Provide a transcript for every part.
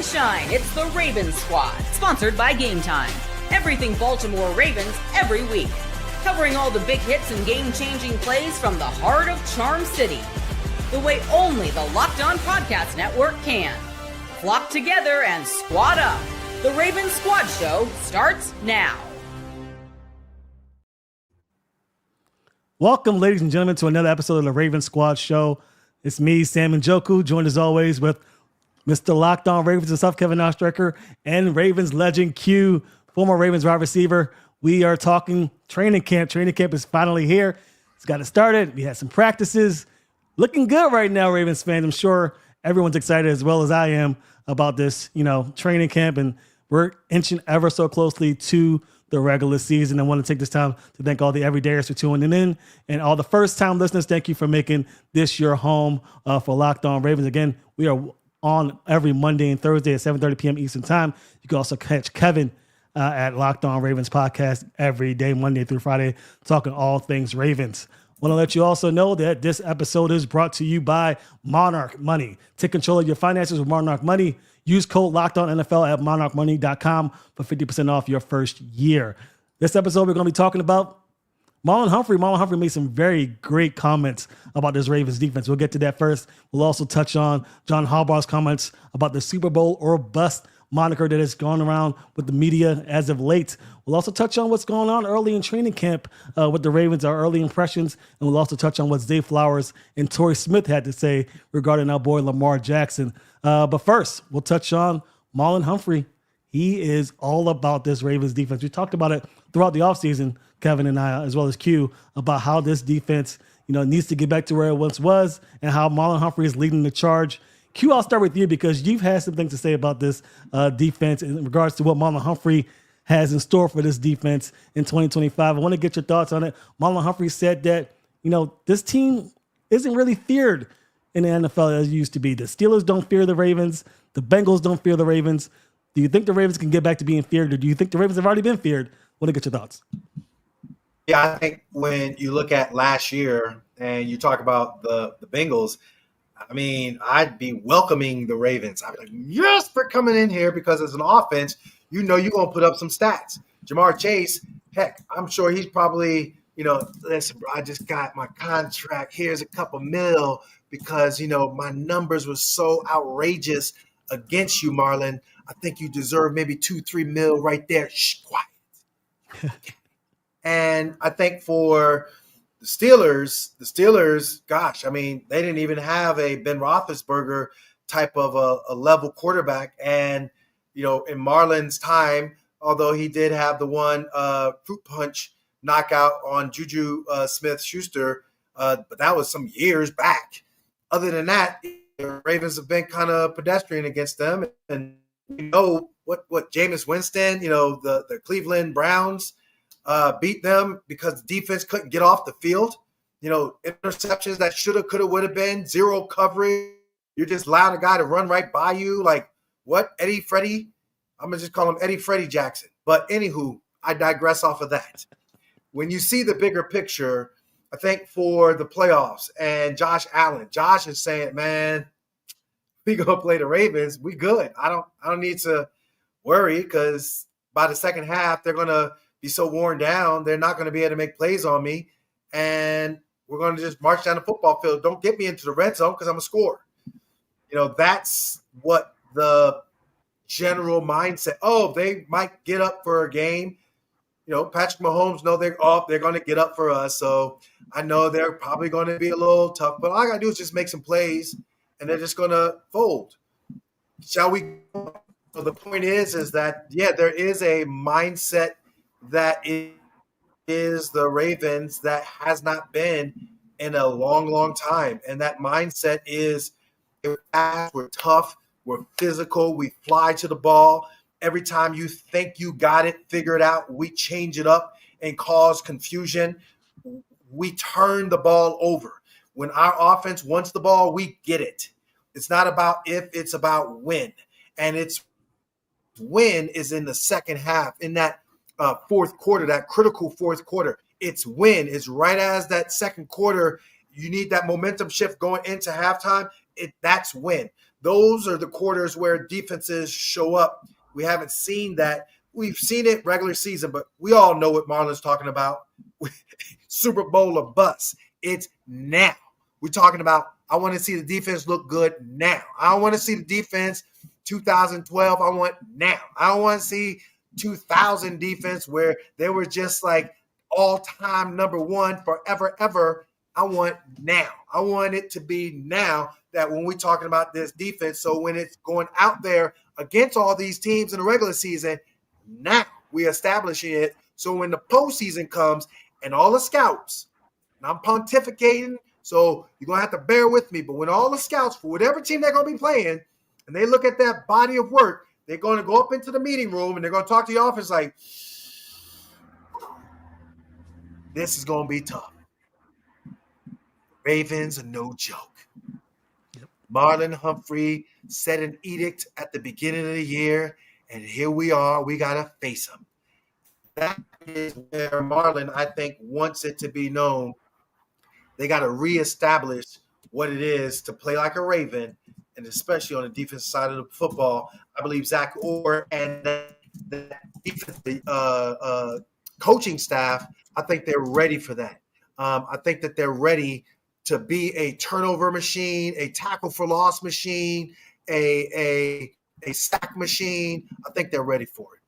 and shine. It's the Ravens Squad, sponsored by Gametime. Everything Baltimore Ravens every week. Covering all the big hits and game-changing plays from the heart of Charm City. The way only the Locked On Podcast Network can. Flock together and squad up. The Ravens Squad Show starts now. Welcome, ladies and gentlemen, to another episode of the Ravens Squad Show. It's me, Sam Njoku, joined as always with Mr. Locked On Ravens himself, Kevin Oestreicher, and Ravens legend Q, former Ravens wide receiver. We are talking training camp. Training camp is finally here. It's got it started. We had some practices. Looking good right now, Ravens fans. I'm sure everyone's excited as well as I am about this, training camp, and we're inching ever so closely to the regular season. I want to take this time to thank all the everydayers for tuning in, and all the first-time listeners. Thank you for making this your home for Locked On Ravens. Again, we are on every Monday and Thursday at 7:30 p.m. Eastern Time. You can also catch Kevin at Locked On Ravens podcast every day, Monday through Friday, talking all things Ravens. Want to let you also know that this episode is brought to you by Monarch Money. Take control of your finances with Monarch Money. Use code LOCKEDONNFL at monarchmoney.com for 50% off your first year. This episode, we're going to be talking about Marlon Humphrey. Marlon Humphrey made some very great comments about this Ravens defense. We'll get to that first. We'll also touch on John Harbaugh's comments about the Super Bowl or bust moniker that has gone around with the media as of late. We'll also touch on what's going on early in training camp with the Ravens, our early impressions, and we'll also touch on what Zay Flowers and Torrey Smith had to say regarding our boy Lamar Jackson. But first, we'll touch on Marlon Humphrey. He is all about this Ravens defense. We talked about it throughout the offseason, Kevin and I, as well as Q, about how this defense, needs to get back to where it once was and how Marlon Humphrey is leading the charge. Q, I'll start with you because you've had some things to say about this defense in regards to what Marlon Humphrey has in store for this defense in 2025. I want to get your thoughts on it. Marlon Humphrey said that, this team isn't really feared in the NFL as it used to be. The Steelers don't fear the Ravens. The Bengals don't fear the Ravens. Do you think the Ravens can get back to being feared, or do you think the Ravens have already been feared? I want to get your thoughts. Yeah, I think when you look at last year and you talk about the Bengals, I mean, I'd be welcoming the Ravens. I'd be like, yes, for coming in here, because as an offense, you're going to put up some stats. Jamar Chase, heck, I'm sure he's probably, listen, bro, I just got my contract. Here's a couple mil because, my numbers were so outrageous against you, Marlon. I think you deserve maybe 2-3 mil right there. Shh, quiet. And I think for the Steelers, gosh, I mean, they didn't even have a Ben Roethlisberger type of a level quarterback. And, in Marlon's time, although he did have the one fruit punch knockout on Juju Smith-Schuster, but that was some years back. Other than that, the Ravens have been kind of pedestrian against them. And what Jameis Winston, the Cleveland Browns, beat them because the defense couldn't get off the field. Interceptions that shoulda, coulda, would have been, zero coverage. You're just allowing a guy to run right by you. Like, what? Freddie? I'm going to just call him Eddie Freddie Jackson. But anywho, I digress off of that. When you see the bigger picture, I think for the playoffs and Josh is saying, man, we going to play the Ravens. We good. I don't need to worry because by the second half, they're going to be so worn down, they're not going to be able to make plays on me, and we're going to just march down the football field. Don't get me into the red zone because I'm a scorer. That's what the general mindset. Oh, they might get up for a game. Patrick Mahomes, they're going to get up for us. So I know they're probably going to be a little tough, but all I got to do is just make some plays, and they're just going to fold. Shall we? So the point is that, yeah, there is a mindset that is the Ravens that has not been in a long, long time. And that mindset is we're tough, we're physical, we fly to the ball. Every time you think you got it figured out, we change it up and cause confusion. We turn the ball over. When our offense wants the ball, we get it. It's not about if, it's about when. And it's win is in the second half, in that fourth quarter, that critical fourth quarter. It's win. It's right as that second quarter, you need that momentum shift going into halftime. That's win. those are the quarters where defenses show up. We haven't seen that. We've seen it regular season, but we all know what Marlon's talking about. Super Bowl or bust. It's now. We're talking about, I want to see the defense look good now. I don't want to see the defense 2012. I want now. I don't want to see 2000 defense where they were just like all-time number one forever, ever. I want now. I want it to be now that when we're talking about this defense, so when it's going out there against all these teams in the regular season, now we're establishing it. So when the postseason comes and all the scouts, and I'm pontificating, so you're going to have to bear with me, but when all the scouts for whatever team they're going to be playing, and they look at that body of work, they're going to go up into the meeting room and they're going to talk to the office like, this is going to be tough. Ravens are no joke. Yep. Marlon Humphrey set an edict at the beginning of the year, and here we are. We got to face him. That is where Marlon, I think, wants it to be known. They got to reestablish what it is to play like a Raven, and especially on the defensive side of the football. I believe Zach Orr and the defensive coaching staff, I think they're ready for that. I think that they're ready to be a turnover machine, a tackle for loss machine, a sack machine. I think they're ready for it.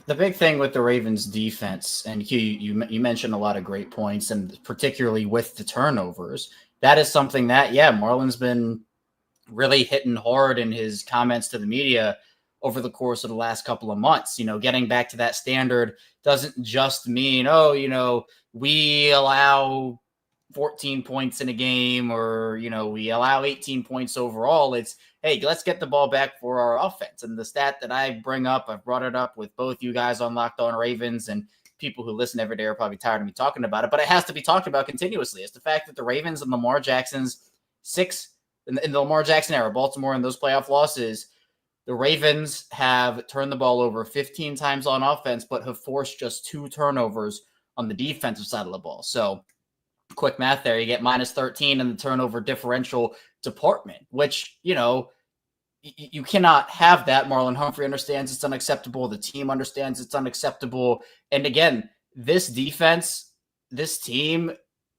The big thing with the Ravens defense, and Hugh, you mentioned a lot of great points, and particularly with the turnovers, that is something that, Marlon's been really hitting hard in his comments to the media over the course of the last couple of months. Getting back to that standard doesn't just mean, we allow 14 points in a game or, we allow 18 points overall. It's, hey, let's get the ball back for our offense. And the stat that I bring up, I've brought it up with both you guys on Locked On Ravens, and people who listen every day are probably tired of me talking about it, but it has to be talked about continuously. It's the fact that the Ravens and Lamar Jackson's in the Lamar Jackson era, Baltimore and those playoff losses, the Ravens have turned the ball over 15 times on offense, but have forced just 2 turnovers on the defensive side of the ball. So quick math there, you get minus 13 in the turnover differential department, which, you cannot have that. Marlon Humphrey understands it's unacceptable. The team understands it's unacceptable. And again, this defense, this team,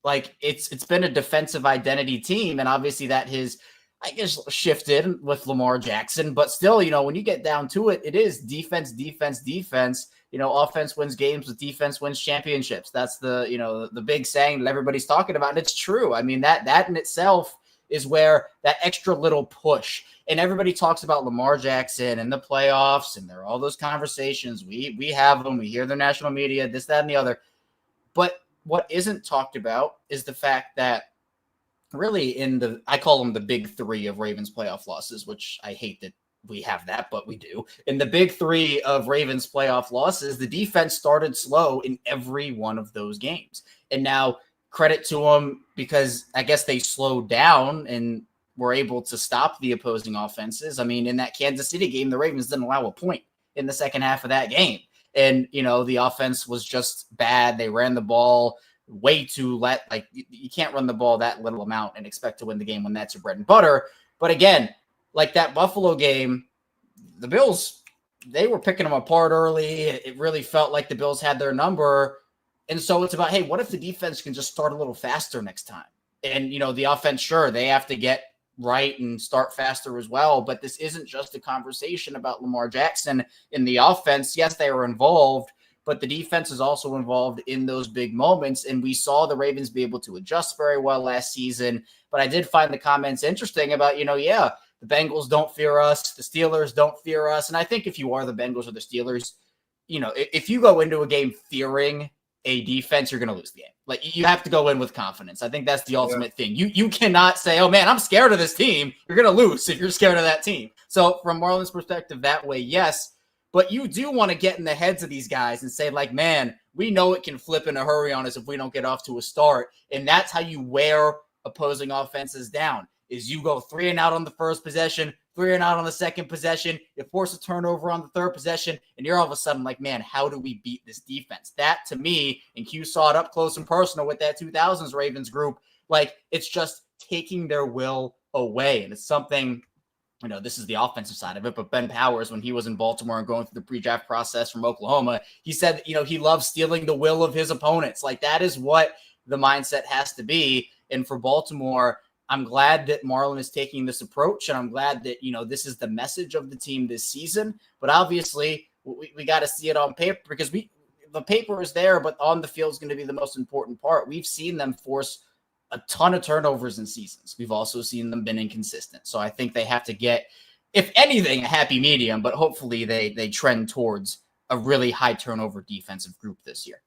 like it's been a defensive identity team. And obviously that has, I guess, shifted with Lamar Jackson, but still, when you get down to it, it is defense, defense, defense. Offense wins games, with defense wins championships. That's the big saying that everybody's talking about. And it's true. I mean, that in itself is where that extra little push, and everybody talks about Lamar Jackson and the playoffs, and there are all those conversations. We have them. We hear the national media, this, that, and the other. But what isn't talked about is the fact that really I call them the big 3 of Ravens playoff losses, which I hate that we have that, but we do. In the big 3 of Ravens playoff losses, the defense started slow in every one of those games. And now credit to them, because I guess they slowed down and were able to stop the opposing offenses. I mean, in that Kansas City game, the Ravens didn't allow a point in the second half of that game. And, the offense was just bad. They ran the ball way too you can't run the ball that little amount and expect to win the game when that's your bread and butter. But again, like that Buffalo game, the Bills, they were picking them apart early. It really felt like the Bills had their number. And so it's about, hey, what if the defense can just start a little faster next time? And, the offense, sure, they have to get right and start faster as well. But this isn't just a conversation about Lamar Jackson in the offense. Yes, they were involved, but the defense is also involved in those big moments. And we saw the Ravens be able to adjust very well last season. But I did find the comments interesting about, the Bengals don't fear us. The Steelers don't fear us. And I think if you are the Bengals or the Steelers, if you go into a game fearing a defense, you're going to lose the game. Like, you have to go in with confidence. I think that's the ultimate thing. You cannot say, oh man, I'm scared of this team. You're going to lose if you're scared of that team. So from Marlon's perspective, that way, yes. But you do want to get in the heads of these guys and say, like, man, we know it can flip in a hurry on us if we don't get off to a start. And that's how you wear opposing offenses down, is you go 3 and out on the first possession, 3 and out on the second possession, you force a turnover on the third possession, and you're all of a sudden like, man, how do we beat this defense? That, to me, and Q saw it up close and personal with that 2000s Ravens group, like, it's just taking their will away. And it's something, this is the offensive side of it, but Ben Powers, when he was in Baltimore and going through the pre-draft process from Oklahoma, he said, he loves stealing the will of his opponents. Like, that is what the mindset has to be. And for Baltimore, I'm glad that Marlon is taking this approach, and I'm glad that, this is the message of the team this season. But obviously, we got to see it on paper, because the paper is there, but on the field is going to be the most important part. We've seen them force a ton of turnovers in seasons. We've also seen them been inconsistent. So I think they have to get, if anything, a happy medium, but hopefully they trend towards a really high turnover defensive group this year.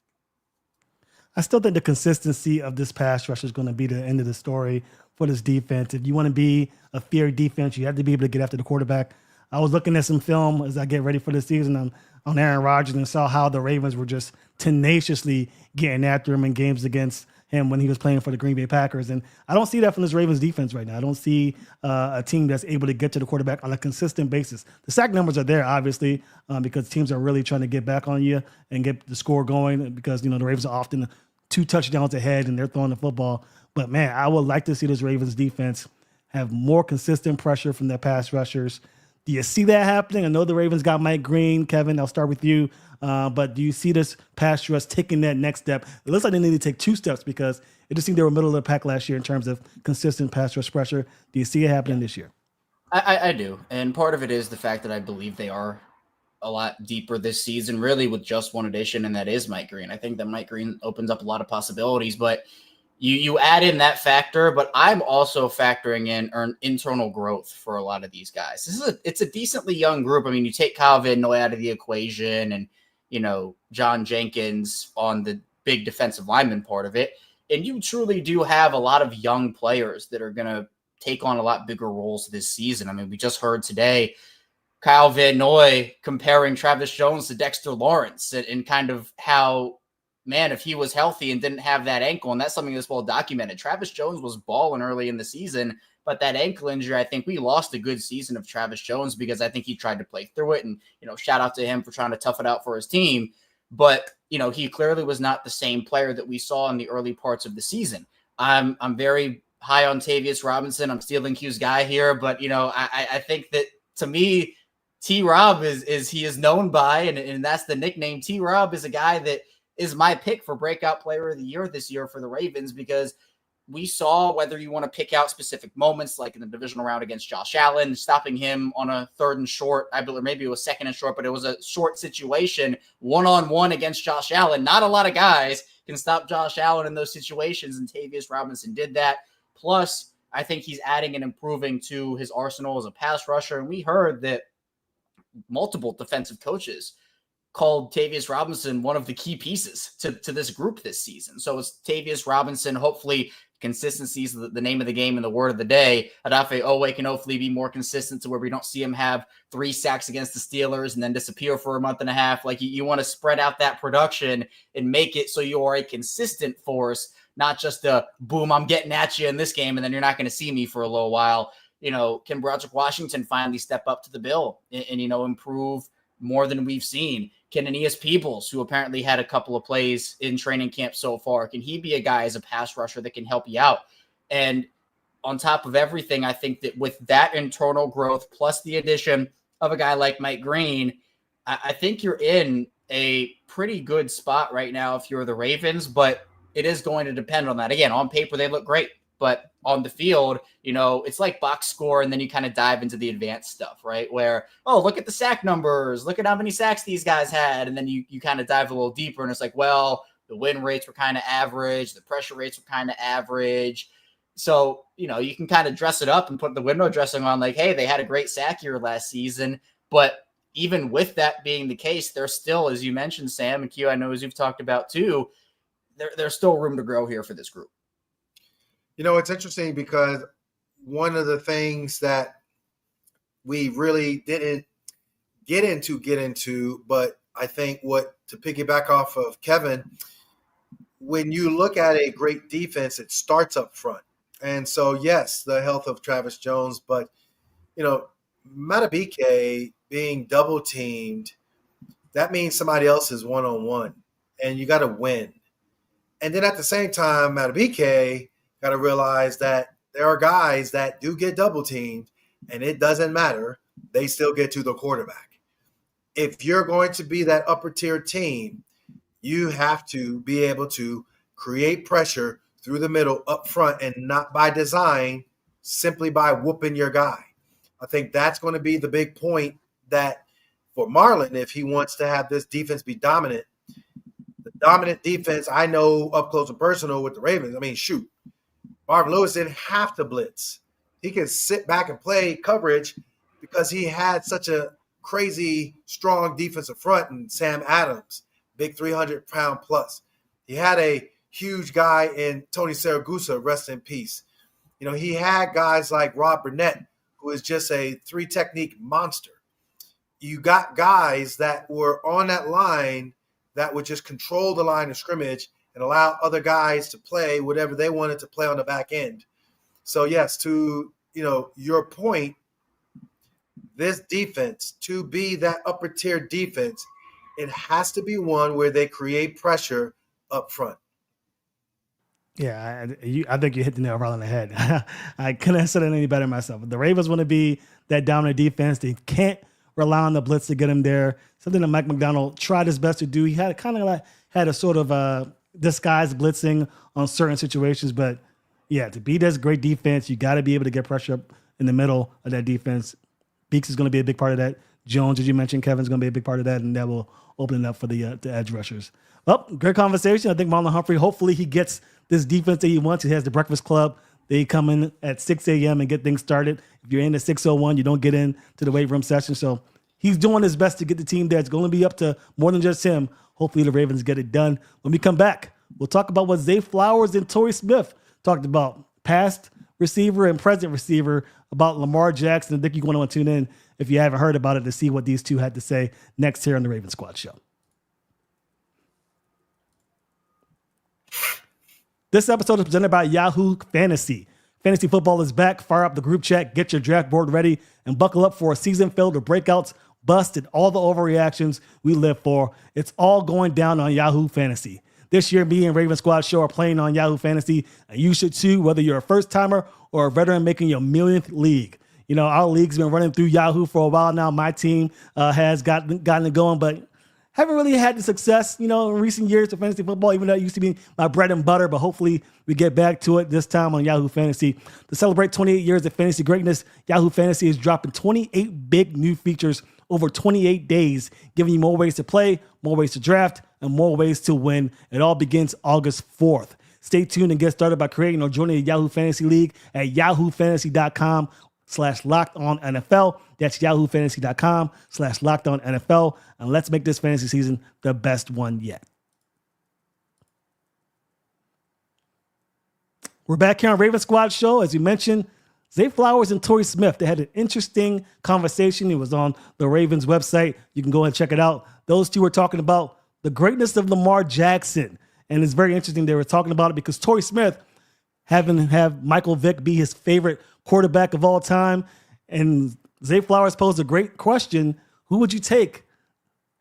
I still think the consistency of this pass rush is going to be the end of the story for this defense. If you want to be a feared defense, you have to be able to get after the quarterback. I was looking at some film as I get ready for the season on Aaron Rodgers and saw how the Ravens were just tenaciously getting after him in games against him when he was playing for the Green Bay Packers. And I don't see that from this Ravens defense right now. I don't see a team that's able to get to the quarterback on a consistent basis. The sack numbers are there, obviously, because teams are really trying to get back on you and get the score going, because, the Ravens are often 2 touchdowns ahead and they're throwing the football. But, man, I would like to see this Ravens defense have more consistent pressure from their pass rushers. Do you see that happening? I know the Ravens got Mike Green. Kevin, I'll start with you. But do you see this pass rush taking that next step? It looks like they need to take 2 steps, because it just seemed they were middle of the pack last year in terms of consistent pass rush pressure. Do you see it happening this year? I do. And part of it is the fact that I believe they are a lot deeper this season, really with just one addition, and that is Mike Green. I think that Mike Green opens up a lot of possibilities, but you add in that factor, but I'm also factoring in internal growth for a lot of these guys. It's a decently young group. I mean, you take Kyle Van Noy out of the equation and, John Jenkins on the big defensive lineman part of it, and you truly do have a lot of young players that are going to take on a lot bigger roles this season. I mean, we just heard today Kyle Van Noy comparing Travis Jones to Dexter Lawrence and kind of how, man, if he was healthy and didn't have that ankle, and that's something that's well documented. Travis Jones was balling early in the season, but that ankle injury, I think we lost a good season of Travis Jones, because I think he tried to play through it, and, shout out to him for trying to tough it out for his team. But, he clearly was not the same player that we saw in the early parts of the season. I'm very high on Tavius Robinson. I'm stealing Q's guy here, but, I think that, to me, T-Rob is he is known by, and that's the nickname. T-Rob is a guy that is my pick for breakout player of the year this year for the Ravens, because we saw, whether you want to pick out specific moments, like in the divisional round against Josh Allen, stopping him on a 3rd and short, I believe maybe it was 2nd and short, but it was a short situation, 1-on-1 against Josh Allen. Not a lot of guys can stop Josh Allen in those situations, and Tavius Robinson did that. Plus, I think he's adding and improving to his arsenal as a pass rusher, and we heard that multiple defensive coaches called Tavius Robinson one of the key pieces to this group this season. So it's Tavius Robinson. Hopefully consistency is the name of the game and the word of the day. Odafe Owe can hopefully be more consistent to where we don't see him have 3 sacks against the Steelers and then disappear for a month and a half. Like, you want to spread out that production and make it so you are a consistent force, not just a boom, I'm getting at you in this game, and then you're not going to see me for a little while. Can Broderick Washington finally step up to the bill and improve more than we've seen? Can Aeneas Peebles, who apparently had a couple of plays in training camp so far, can he be a guy as a pass rusher that can help you out? And on top of everything, I think that with that internal growth plus the addition of a guy like Mike Green, I think you're in a pretty good spot right now if you're the Ravens, but it is going to depend on that. Again, on paper, they look great, but on the field, it's like box score, and then you kind of dive into the advanced stuff, right? Where, oh, look at the sack numbers, look at how many sacks these guys had, and then you kind of dive a little deeper, and it's like, well, the win rates were kind of average, the pressure rates were kind of average. So, you can kind of dress it up and put the window dressing on, like, hey, they had a great sack year last season, but even with that being the case, there's still, as you mentioned, Sam and Q, I know as you've talked about too, there's still room to grow here for this group. It's interesting because one of the things that we really didn't get into, but I think to piggyback off of Kevin, when you look at a great defense, it starts up front. And so, yes, the health of Travis Jones, but, Matabike being double teamed, that means somebody else is one-on-one, and you got to win. And then at the same time, Matabike got to realize that there are guys that do get double teamed, and it doesn't matter. They still get to the quarterback. If you're going to be that upper tier team, you have to be able to create pressure through the middle up front, and not by design, simply by whooping your guy. I think that's going to be the big point that for Marlon, if he wants to have this defense be dominant, the dominant defense, I know up close and personal with the Ravens. I mean, shoot, Marvin Lewis didn't have to blitz. He could sit back and play coverage because he had such a crazy, strong defensive front, and Sam Adams, big 300-pound plus. He had a huge guy in Tony Saragusa, rest in peace. You know, he had guys like Rob Burnett, who is just a three-technique monster. You got guys that were on that line that would just control the line of scrimmage and allow other guys to play whatever they wanted to play on the back end. So, yes, to your point, this defense, to be that upper tier defense, it has to be one where they create pressure up front. Yeah, I think you hit the nail right on the head. I couldn't have said it any better myself. The Ravens want to be that dominant defense. They can't rely on the blitz to get him there. Something that Mike McDonald tried his best to do. He had a sort of disguised blitzing on certain situations. But, yeah, to be this great defense, you got to be able to get pressure up in the middle of that defense. Beeks is going to be a big part of that. Jones, as you mentioned, Kevin's going to be a big part of that, and that will open it up for the edge rushers. Well, great conversation. I think Marlon Humphrey, hopefully he gets this defense that he wants. He has the breakfast club. They come in at 6 a.m. and get things started. If you're in at 6:01, you don't get in to the weight room session. So he's doing his best to get the team there. It's going to be up to more than just him. Hopefully the Ravens get it done. When we come back, we'll talk about what Zay Flowers and Torrey Smith talked about. Past receiver and present receiver, about Lamar Jackson. I think you're going to want to tune in if you haven't heard about it to see what these two had to say next here on the Ravens Squad Show. This episode is presented by Yahoo Fantasy. Fantasy football is back. Fire up the group chat, get your draft board ready, and buckle up for a season filled with breakouts, busts, and all the overreactions we live for. It's all going down on Yahoo Fantasy. This year, me and Ravens Squad Show are playing on Yahoo Fantasy, and you should too, whether you're a first-timer or a veteran making your millionth league. You know, our league's been running through Yahoo for a while now. My team has gotten it going, but haven't really had the success, in recent years of fantasy football, even though it used to be my bread and butter, but hopefully we get back to it this time on Yahoo Fantasy. To celebrate 28 years of fantasy greatness, Yahoo Fantasy is dropping 28 big new features over 28 days, giving you more ways to play, more ways to draft, and more ways to win. It all begins August 4th. Stay tuned and get started by creating or joining the Yahoo Fantasy League at yahoofantasy.com/LockedOnNFL. That's yahoofantasy.com/LockedOnNFL. And let's make this fantasy season the best one yet. We're back here on Ravens Squad Show. As you mentioned, Zay Flowers and Torrey Smith, they had an interesting conversation. It was on the Ravens website. You can go and check it out. Those two were talking about the greatness of Lamar Jackson. And it's very interesting they were talking about it because Torrey Smith have Michael Vick be his favorite quarterback of all time. And Zay Flowers posed a great question. Who would you take,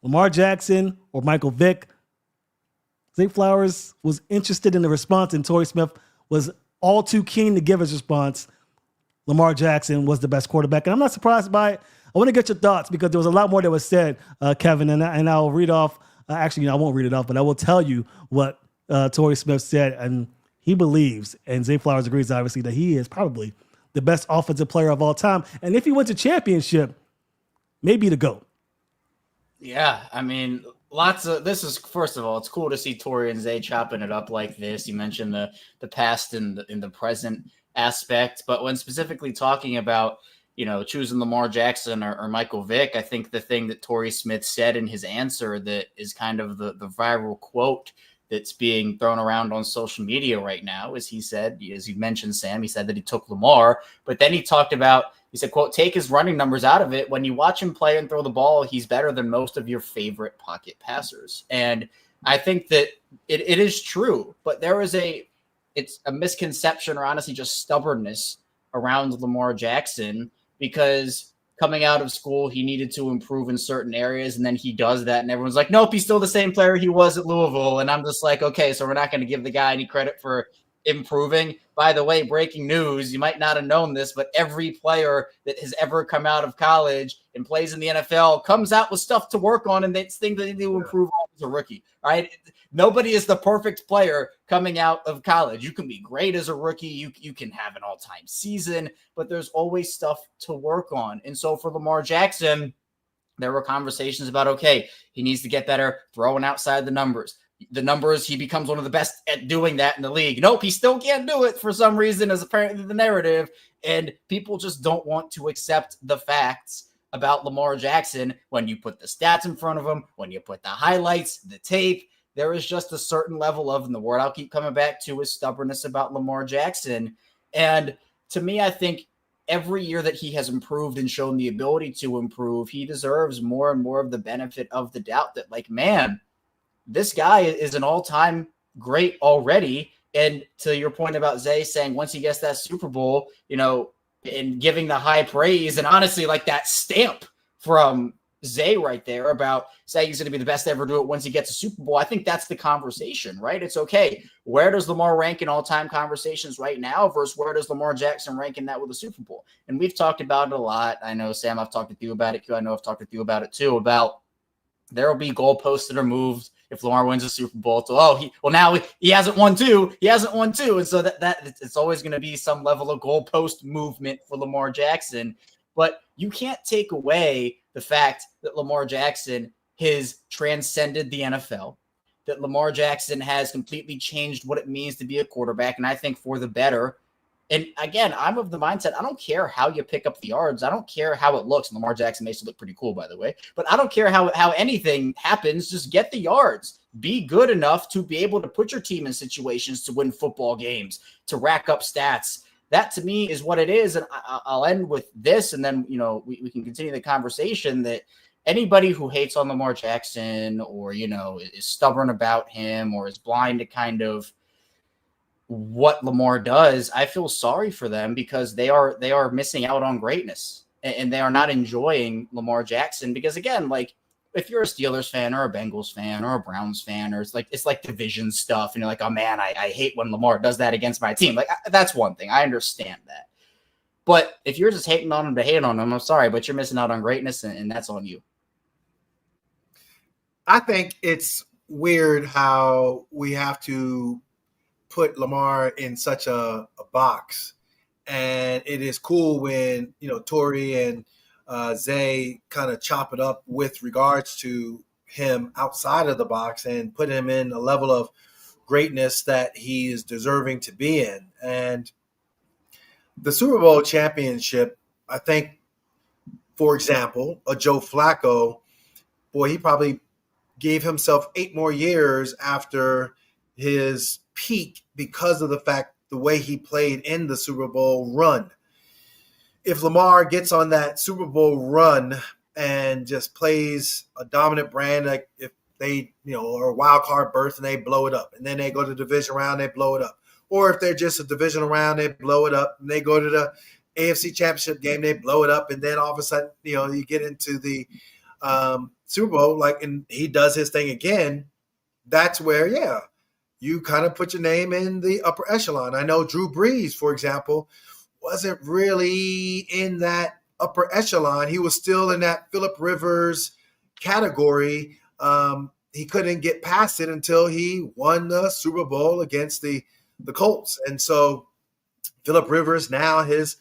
Lamar Jackson or Michael Vick? Zay Flowers was interested in the response, and Torrey Smith was all too keen to give his response. Lamar Jackson was the best quarterback. And I'm not surprised by it. I want to get your thoughts because there was a lot more that was said, Kevin, and I'll read off. Actually, I won't read it off, but I will tell you what Torrey Smith said. And he believes, and Zay Flowers agrees, obviously, that he is probably the best offensive player of all time. And if he wins a championship, maybe the GOAT. Yeah, I mean, this is, first of all, it's cool to see Torrey and Zay chopping it up like this. You mentioned the past and the present aspect, but when specifically talking about, choosing Lamar Jackson or Michael Vick, I think the thing that Torrey Smith said in his answer that is kind of the viral quote that's being thrown around on social media right now is he said, as you mentioned, Sam, he said that he took Lamar, but then he said, quote, take his running numbers out of it. When you watch him play and throw the ball, he's better than most of your favorite pocket passers. And I think that it is true, but it's a misconception or honestly just stubbornness around Lamar Jackson because coming out of school, he needed to improve in certain areas, and then he does that, and everyone's like, nope, he's still the same player he was at Louisville. And I'm just like, okay, so we're not going to give the guy any credit for improving. By the way, breaking news, you might not have known this, but every player that has ever come out of college and plays in the NFL comes out with stuff to work on, and they think they need to improve as a rookie. All right. Nobody is the perfect player coming out of college. You can be great as a rookie. You can have an all-time season, but there's always stuff to work on. And so for Lamar Jackson, there were conversations about, okay, he needs to get better throwing outside the numbers. He becomes one of the best at doing that in the league. Nope, he still can't do it for some reason, as apparently the narrative. And people just don't want to accept the facts about Lamar Jackson when you put the stats in front of him, when you put the highlights, the tape. There is just a certain level of, and the word I'll keep coming back to is stubbornness about Lamar Jackson. And to me, I think every year that he has improved and shown the ability to improve, he deserves more and more of the benefit of the doubt that, like, man, this guy is an all-time great already. And to your point about Zay saying once he gets that Super Bowl, and giving the high praise, and honestly, like that stamp from Zay right there about saying he's going to be the best to ever do it once he gets a Super Bowl. I think that's the conversation, right? It's okay. Where does Lamar rank in all-time conversations right now versus where does Lamar Jackson rank in that with a Super Bowl? And we've talked about it a lot. I know, Sam, I've talked with you about it. Q, I know I've talked with you about it too, about there will be goalposts that are moved if Lamar wins a Super Bowl. So, now he hasn't won two. He hasn't won two. And so that it's always going to be some level of goalpost movement for Lamar Jackson. But you can't take away the fact that Lamar Jackson has transcended the NFL, that Lamar Jackson has completely changed what it means to be a quarterback, and I think for the better. And again, I'm of the mindset, I don't care how you pick up the yards. I don't care how it looks. Lamar Jackson makes it look pretty cool, by the way. But I don't care how anything happens. Just get the yards. Be good enough to be able to put your team in situations to win football games, to rack up stats. That, to me, is what it is. And I'll end with this, and then we can continue the conversation that anybody who hates on Lamar Jackson or, is stubborn about him or is blind to kind of what Lamar does, I feel sorry for them because they are missing out on greatness and they are not enjoying Lamar Jackson because, again, like if you're a Steelers fan or a Bengals fan or a Browns fan, or it's like division stuff and you're like, oh man, I hate when Lamar does that against my team. Like that's one thing. I understand that. But if you're just hating on him to hate on him, I'm sorry, but you're missing out on greatness and that's on you. I think it's weird how we have to put Lamar in such a box. And it is cool when, Tori and Zay kind of chop it up with regards to him outside of the box and put him in a level of greatness that he is deserving to be in. And the Super Bowl championship, I think, for example, a Joe Flacco, boy, he probably gave himself 8 more years after his peak because of the way he played in the Super Bowl run. If Lamar gets on that Super Bowl run and just plays a dominant brand, like if they, are a wild card berth and they blow it up, and then they go to the division round, they blow it up. Or if they're just a divisional round, they blow it up, and they go to the AFC Championship game, they blow it up, and then all of a sudden, you get into the Super Bowl, and he does his thing again. That's where, you kind of put your name in the upper echelon. I know Drew Brees, for example, wasn't really in that upper echelon. He was still in that Phillip Rivers category. He couldn't get past it until he won the Super Bowl against the Colts. And so Phillip Rivers, now his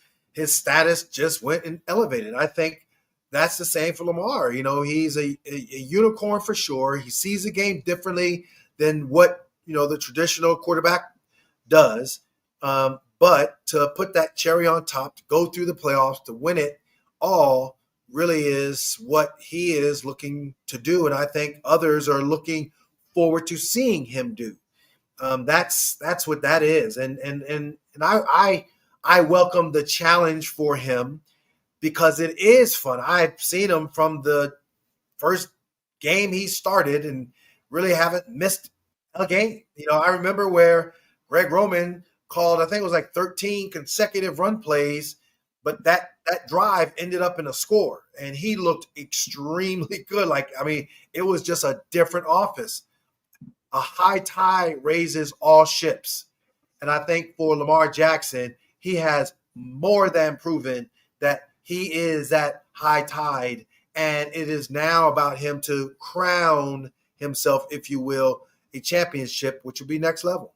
status just went and elevated. I think that's the same for Lamar. He's a unicorn for sure. He sees the game differently than what, the traditional quarterback does. But to put that cherry on top, to go through the playoffs, to win it all really is what he is looking to do. And I think others are looking forward to seeing him do. That's what that is. And I welcome the challenge for him because it is fun. I've seen him from the first game he started and really haven't missed a game. I remember where Greg Roman called, I think it was 13 consecutive run plays, but that drive ended up in a score, and he looked extremely good. It was just a different offense. A high tide raises all ships. And I think for Lamar Jackson, he has more than proven that he is that high tide. And it is now about him to crown himself, if you will, a championship, which will be next level.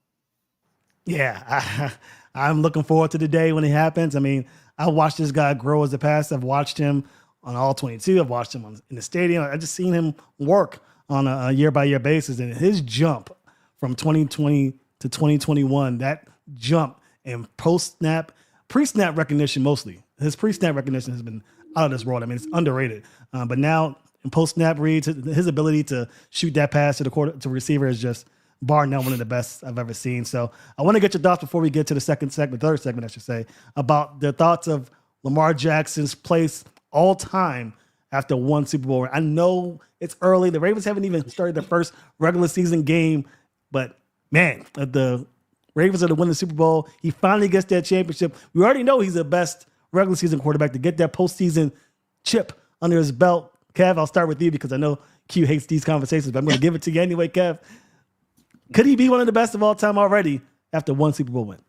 Yeah, I'm looking forward to the day when it happens. I mean, I watched this guy grow as a passer. I've watched him on all 22. I've watched him in the stadium. I just seen him work on a year-by-year basis. And his jump from 2020 to 2021, that jump in post-snap, pre-snap recognition mostly. His pre-snap recognition has been out of this world. I mean, it's underrated. But now in post-snap reads, his ability to shoot that pass to the receiver is just bar none one of the best I've ever seen. So I want to get your thoughts before we get to the third segment, I should say, about the thoughts of Lamar Jackson's place all time after one Super Bowl. I know it's early. The Ravens haven't even started their first regular season game, but man, the Ravens are to win the Super Bowl. He finally gets that championship. We already know he's the best regular season quarterback. To get that postseason chip under his belt. Kev, I'll start with you because I know Q hates these conversations, but I'm going to give it to you anyway, Kev. Could he be one of the best of all time already after one Super Bowl win?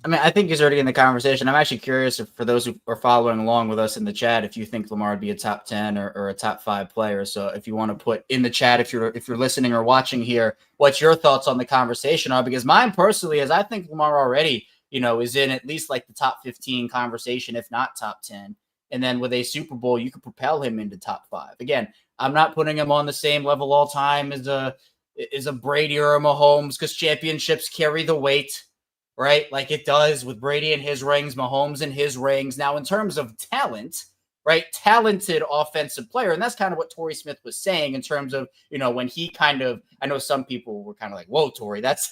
I mean, I think he's already in the conversation. I'm actually curious if, for those who are following along with us in the chat, if you think Lamar would be a top 10 or a top 5 player. So if you want to put in the chat, if you're listening or watching here, what your thoughts on the conversation are, because mine personally is I think Lamar already, is in at least like the top 15 conversation, if not top 10. And then with a Super Bowl, you could propel him into top 5. Again, I'm not putting him on the same level all time as a Brady or a Mahomes, because championships carry the weight, right? Like it does with Brady and his rings, Mahomes and his rings. Now, in terms of talent, right? Talented offensive player. And that's kind of what Torrey Smith was saying in terms of, when he kind of, I know some people were kind of like, whoa, Torrey, that's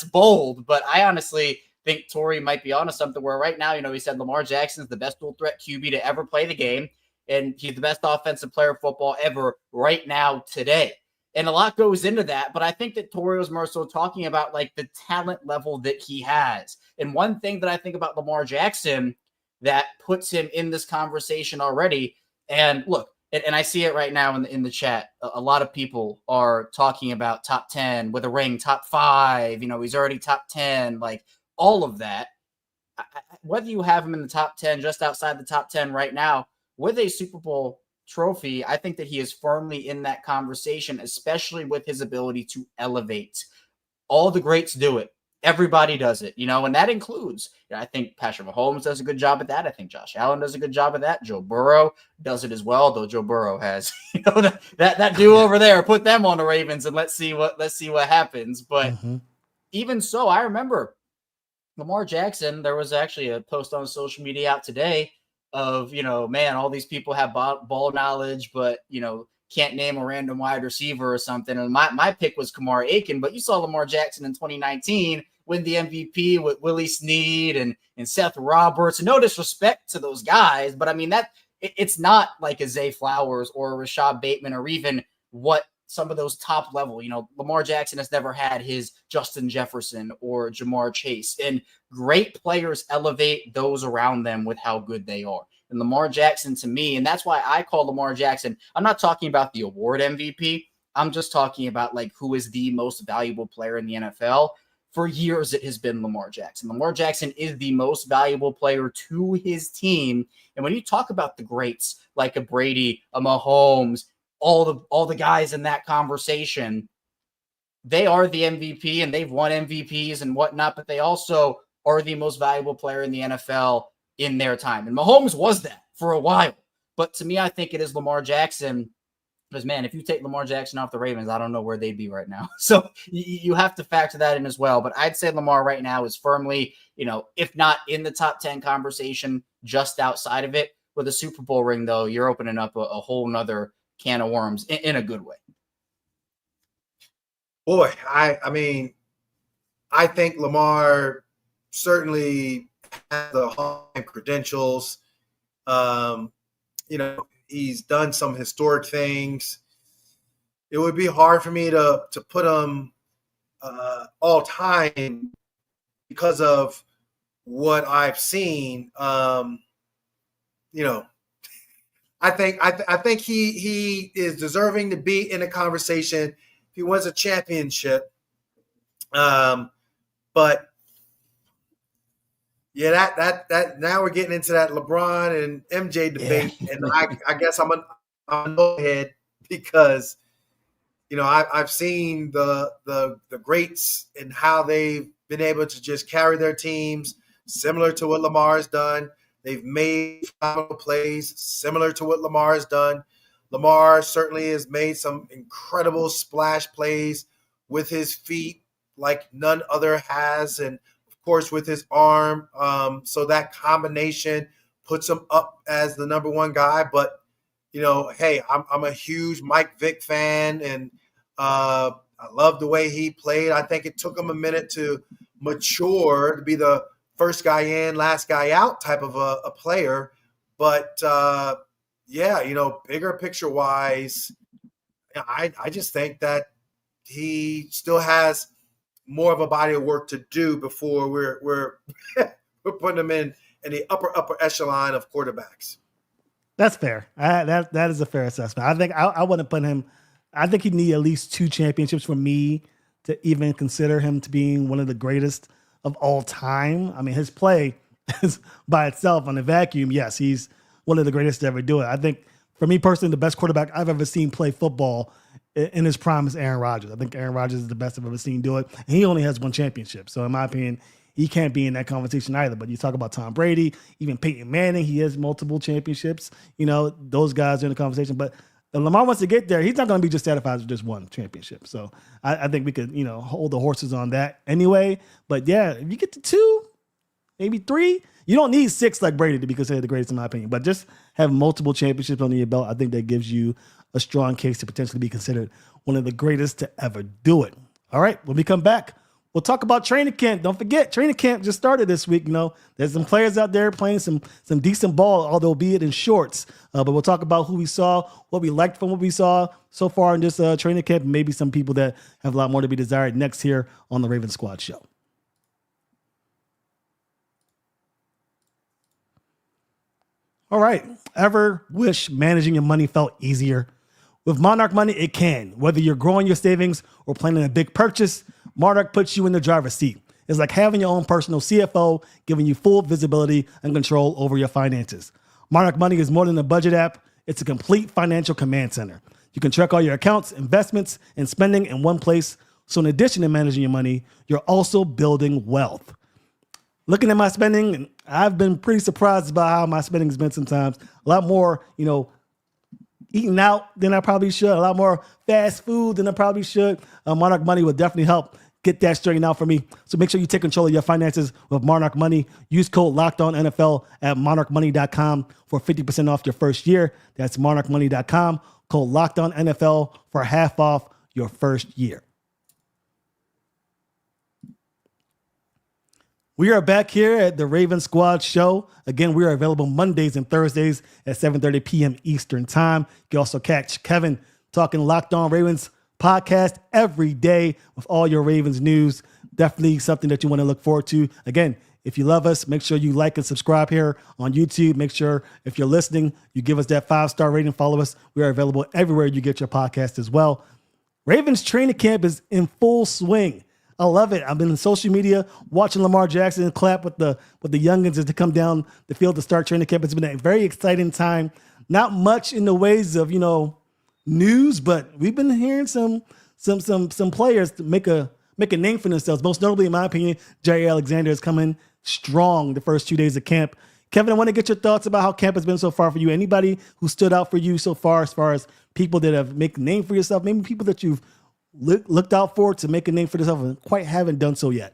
bold. But I honestly think Torrey might be onto something where right now, he said Lamar Jackson's the best dual threat QB to ever play the game. And he's the best offensive player of football ever right now today. And a lot goes into that, but I think that Torrey was more so talking about like the talent level that he has. And one thing that I think about Lamar Jackson that puts him in this conversation already, and look, and I see it right now in the chat, a lot of people are talking about top 10 with a ring, top 5, he's already top 10, like all of that. Whether you have him in the top 10, just outside the top 10 right now, with a Super Bowl trophy, I think that he is firmly in that conversation, especially with his ability to elevate. All the greats do it. Everybody does it, and that includes, I think Patrick Mahomes does a good job at that. I think Josh Allen does a good job at that. Joe Burrow does it as well, though Joe Burrow has, that duo over there. Put them on the Ravens and let's see what happens. But even so, I remember Lamar Jackson. There was actually a post on social media out today of, man, all these people have ball knowledge, but, can't name a random wide receiver or something. And my pick was Kamar Aiken, but you saw Lamar Jackson in 2019 win the MVP with Willie Snead and Seth Roberts. No disrespect to those guys, but I mean, it's not like a Zay Flowers or a Rashod Bateman or even what some of those top level, Lamar Jackson has never had his Justin Jefferson or Jamar Chase, and great players elevate those around them with how good they are. And Lamar Jackson, to me, and that's why I call Lamar Jackson, I'm not talking about the award MVP. I'm just talking about like who is the most valuable player in the NFL. For years, it has been Lamar Jackson. Lamar Jackson is the most valuable player to his team. And when you talk about the greats like a Brady, a Mahomes, all the guys in that conversation, they are the MVP and they've won MVPs and whatnot, but they also are the most valuable player in the NFL in their time. And Mahomes was that for a while. But to me, I think it is Lamar Jackson, because, man, if you take Lamar Jackson off the Ravens, I don't know where they'd be right now. So you have to factor that in as well. But I'd say Lamar right now is firmly, if not in the top 10 conversation, just outside of it. With a Super Bowl ring, though, you're opening up a whole nother can of worms in a good way. Boy, I mean, I think Lamar certainly has the Hall of Fame credentials. He's done some historic things. It would be hard for me to put him all time because of what I've seen. I think he is deserving to be in a conversation if he wins a championship. But Yeah, that now we're getting into that LeBron and MJ debate, Yeah. and I guess I'm a no head because I've seen the greats and how they've been able to just carry their teams, similar to what Lamar's done. They've made phenomenal plays, similar to what Lamar has done. Lamar certainly has made some incredible splash plays with his feet, like none other has, and of course with his arm. So that combination puts him up as the number one guy. But hey, I'm a huge Mike Vick fan, and I love the way he played. I think it took him a minute to mature to be the first guy in, last guy out type of a player. But bigger picture wise, I just think that he still has more of a body of work to do before we're we're putting him in the upper echelon of quarterbacks. That's fair. That is a fair assessment. I think I wouldn't put him. I think he'd need at least 2 championships for me to even consider him to being one of the greatest of all time. I mean, his play is by itself on a vacuum. Yes, he's one of the greatest to ever do it. I think for me personally, the best quarterback I've ever seen play football in his prime is Aaron Rodgers. I think Aaron Rodgers is the best I've ever seen do it. And he only has 1 championship. So in my opinion, he can't be in that conversation either. But you talk about Tom Brady, even Peyton Manning, he has multiple championships. Those guys are in the conversation. But if Lamar wants to get there, he's not going to be just satisfied with just 1 championship. So I think we could, hold the horses on that anyway. But yeah, if you get to 2, maybe 3, you don't need 6 like Brady to be considered the greatest in my opinion. But just have multiple championships under your belt. I think that gives you a strong case to potentially be considered one of the greatest to ever do it. All right, when we come back, we'll talk about training camp. Don't forget, training camp just started this week. There's some players out there playing some decent ball, although be it in shorts. But we'll talk about who we saw, what we liked from what we saw so far in this training camp, and maybe some people that have a lot more to be desired next here on the Raven Squad Show. All right. Ever wish managing your money felt easier? With Monarch Money, it can. Whether you're growing your savings or planning a big purchase, Monarch puts you in the driver's seat. It's like having your own personal CFO, giving you full visibility and control over your finances. Monarch Money is more than a budget app. It's a complete financial command center. You can track all your accounts, investments, and spending in one place. So in addition to managing your money, you're also building wealth. Looking at my spending, I've been pretty surprised about how my spending has been sometimes. A lot more, eating out than I probably should. A lot more fast food than I probably should. Monarch Money will definitely help get that straightened out for me. So make sure you take control of your finances with Monarch Money. Use code LOCKEDONNFL at monarchmoney.com for 50% off your first year. That's monarchmoney.com. Code LOCKEDONNFL for half off your first year. We are back here at the Raven Squad Show. Again, we are available Mondays and Thursdays at 7:30 p.m. Eastern Time. You can also catch Kevin talking Locked On Ravens podcast every day with all your Ravens news. Definitely something that you want to look forward to. Again, if you love us, make sure you like and subscribe here on YouTube. Make sure if you're listening, you give us that 5-star rating. Follow us. We are available everywhere you get your podcast as well. Ravens training camp is in full swing. I love it. I've been in social media watching Lamar Jackson clap with the youngins as they come down the field to start training camp. It's been a very exciting time. Not much in the ways of news, but we've been hearing some players to make a name for themselves. Most notably, in my opinion, Jaire Alexander is coming strong the first 2 days of camp. Kevin, I want to get your thoughts about how camp has been so far for you. Anybody who stood out for you so far as people that have made a name for yourself, maybe people that you've looked out for to make a name for yourself and quite haven't done so yet?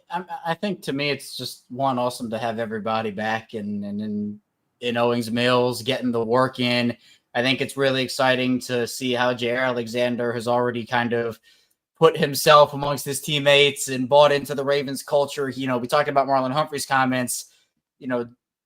I think to me, it's just awesome to have everybody back and in Owings Mills getting the work in. I think it's really exciting to see how Jaire Alexander has already kind of put himself amongst his teammates and bought into the Ravens culture. We talked about Marlon Humphrey's comments.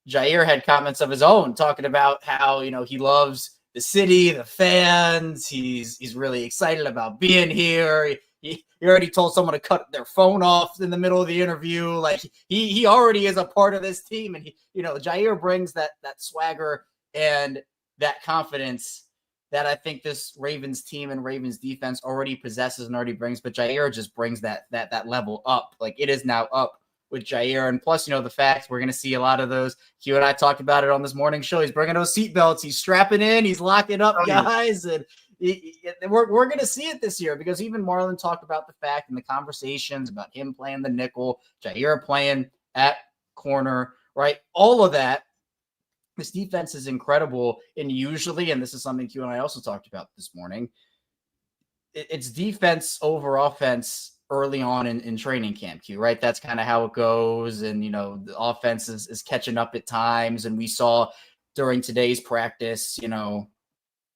Jaire had comments of his own talking about how, he loves the city, the fans. He's really excited about being here. He already told someone to cut their phone off in the middle of the interview. Like he already is a part of this team. And Jaire brings that swagger and that confidence that I think this Ravens team and Ravens defense already possesses and already brings. But Jaire just brings that level up. Like it is now up with Jaire. And plus, the fact we're going to see a lot of those. Q and I talked about it on this morning show. He's bringing those seatbelts. He's strapping in. He's locking up guys. And we're going to see it this year because even Marlon talked about the fact in the conversations about him playing the nickel, Jaire playing at corner, right? All of that. This defense is incredible. And usually, and this is something Q and I also talked about this morning, it's defense over offense early on in training camp, Q, right? That's kind of how it goes. And, the offense is catching up at times. And we saw during today's practice,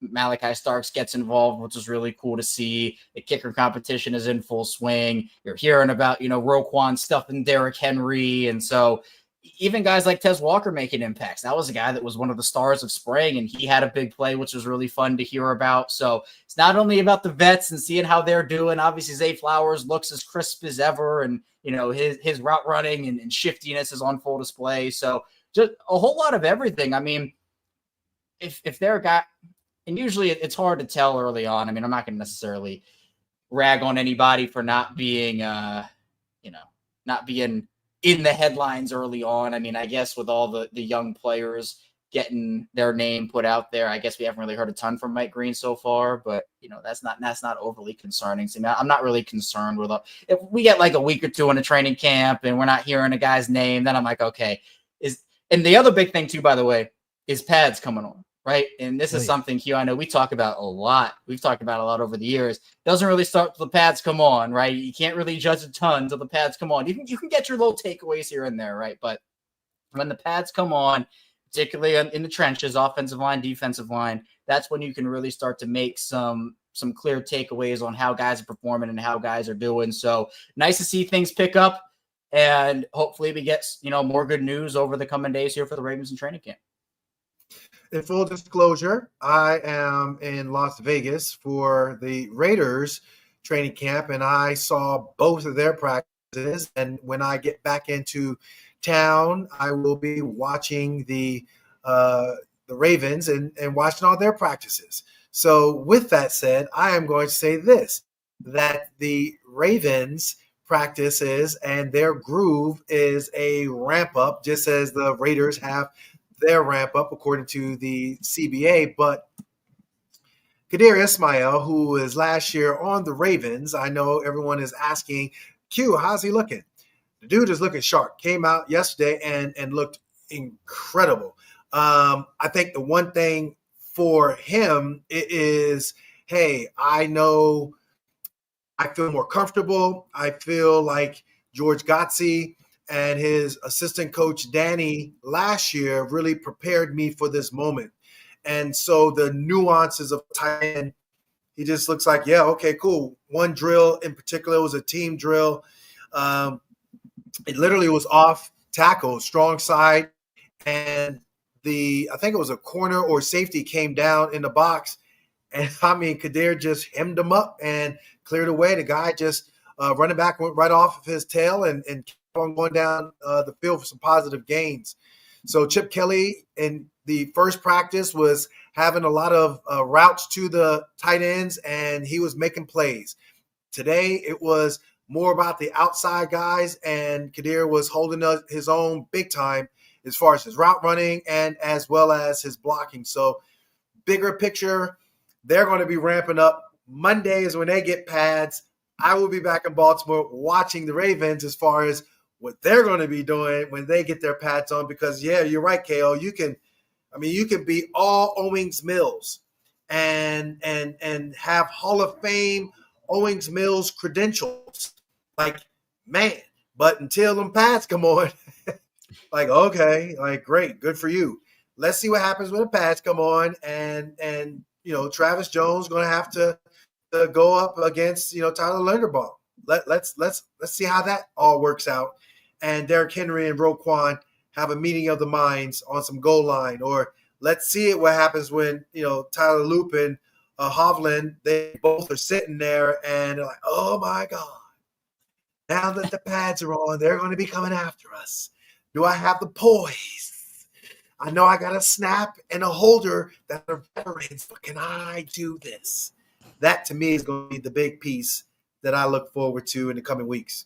Malaki Starks gets involved, which is really cool to see. The kicker competition is in full swing. You're hearing about, Roquan stuffing Derrick Henry. And so even guys like Tez Walker making impacts. That was a guy that was one of the stars of spring, and he had a big play, which was really fun to hear about. So it's not only about the vets and seeing how they're doing. Obviously, Zay Flowers looks as crisp as ever, and, his route running and shiftiness is on full display. So just a whole lot of everything. I mean, if they're a guy, and usually it's hard to tell early on. I mean, I'm not going to necessarily rag on anybody for not being, not being in the headlines early on. I mean, I guess with all the young players getting their name put out there, I guess we haven't really heard a ton from Mike Green so far, but that's not overly concerning. So I'm not really concerned with if we get like a week or two in a training camp and we're not hearing a guy's name, then I'm like, okay. And the other big thing too, by the way, is pads coming on. Right. And this is something, Q, I know we talk about a lot. We've talked about a lot over the years. Doesn't really start till the pads come on, right? You can't really judge a ton till the pads come on. You can get your little takeaways here and there, right? But when the pads come on, particularly in the trenches, offensive line, defensive line, that's when you can really start to make some clear takeaways on how guys are performing and how guys are doing. So nice to see things pick up, and hopefully we get, more good news over the coming days here for the Ravens in training camp. In full disclosure, I am in Las Vegas for the Raiders training camp, and I saw both of their practices. And when I get back into town, I will be watching the Ravens and watching all their practices. So with that said, I am going to say this, that the Ravens practices and their groove is a ramp up, just as the Raiders have their ramp up according to the CBA. But Kadir Ismail, who was last year on the Ravens, I know everyone is asking, Q, how's he looking? The dude is looking sharp. Came out yesterday and looked incredible. I think the one thing for him is, hey, I know I feel more comfortable. I feel like George Gotsey and his assistant coach, Danny, last year really prepared me for this moment. And so the nuances of tight end, he just looks like, yeah, okay, cool. One drill in particular was a team drill. It literally was off tackle, strong side. And I think it was a corner or safety came down in the box. And Kadir just hemmed him up and cleared away. The guy just running back went right off of his tail and kept on going down the field for some positive gains. So Chip Kelly in the first practice was having a lot of routes to the tight ends, and he was making plays. Today it was more about the outside guys, and Kadir was holding his own big time as far as his route running and as well as his blocking. So bigger picture, they're going to be ramping up. Monday is when they get pads. I will be back in Baltimore watching the Ravens as far as what they're going to be doing when they get their pads on, because, yeah, you're right, KO. You can be all Owings Mills and have Hall of Fame Owings Mills credentials. Like, man, but until them pads come on, like, okay, like, great, good for you. Let's see what happens when the pads come on, and Travis Jones going to have to go up against, Tyler Linderbaum. Let's see how that all works out. And Derrick Henry and Roquan have a meeting of the minds on some goal line. Or let's see what happens when, Tyler Loop and Hovland, they both are sitting there and they're like, oh, my God. Now that the pads are on, they're going to be coming after us. Do I have the poise? I know I got a snap and a holder that are veterans, but can I do this? That, to me, is going to be the big piece that I look forward to in the coming weeks.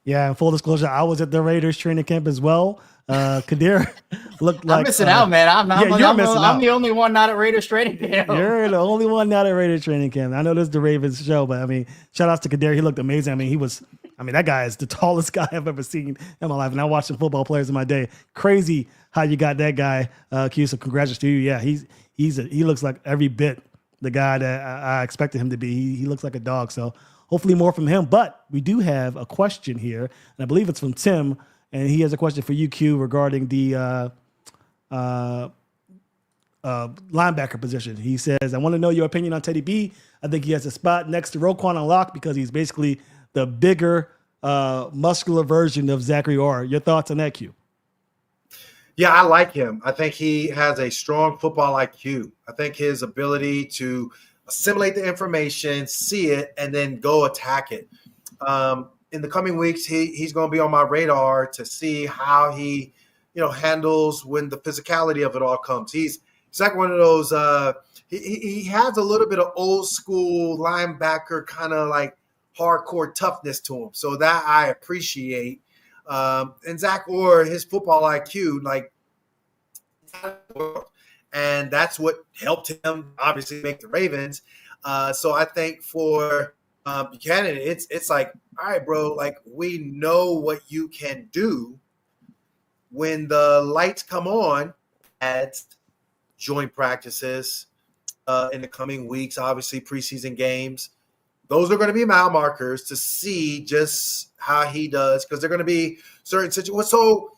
Yeah, and full disclosure, I was at the Raiders training camp as well. Kadir looked like I'm missing out, man. I'm the only one not at Raiders training camp. You're the only one not at Raiders training camp. I know this is the Ravens show, but I mean, shout outs to Kadir. He looked amazing. I mean, that guy is the tallest guy I've ever seen in my life. And I watched some football players in my day. Crazy how you got that guy, Q. So congratulations to you. Yeah, he looks like every bit the guy that I expected him to be. He looks like a dog. So hopefully more from him. But we do have a question here, and I believe it's from Tim, and he has a question for you, Q, regarding the linebacker position. He says, I want to know your opinion on Teddy B. I think he has a spot next to Roquan on lock because he's basically the bigger, muscular version of Zachary Orr. Your thoughts on that, Q? Yeah, I like him. I think he has a strong football IQ. I think his ability to assimilate the information, see it, and then go attack it. In the coming weeks, he's going to be on my radar to see how he, handles when the physicality of it all comes. He's like one of those. He has a little bit of old school linebacker kind of like hardcore toughness to him, so that I appreciate. And Zach Orr, his football IQ, and that's what helped him obviously make the Ravens. So I think for Buchanan, it's like, all right, bro, like we know what you can do when the lights come on at joint practices in the coming weeks, obviously preseason games. Those are going to be mile markers to see just how he does, because they're going to be certain situations. So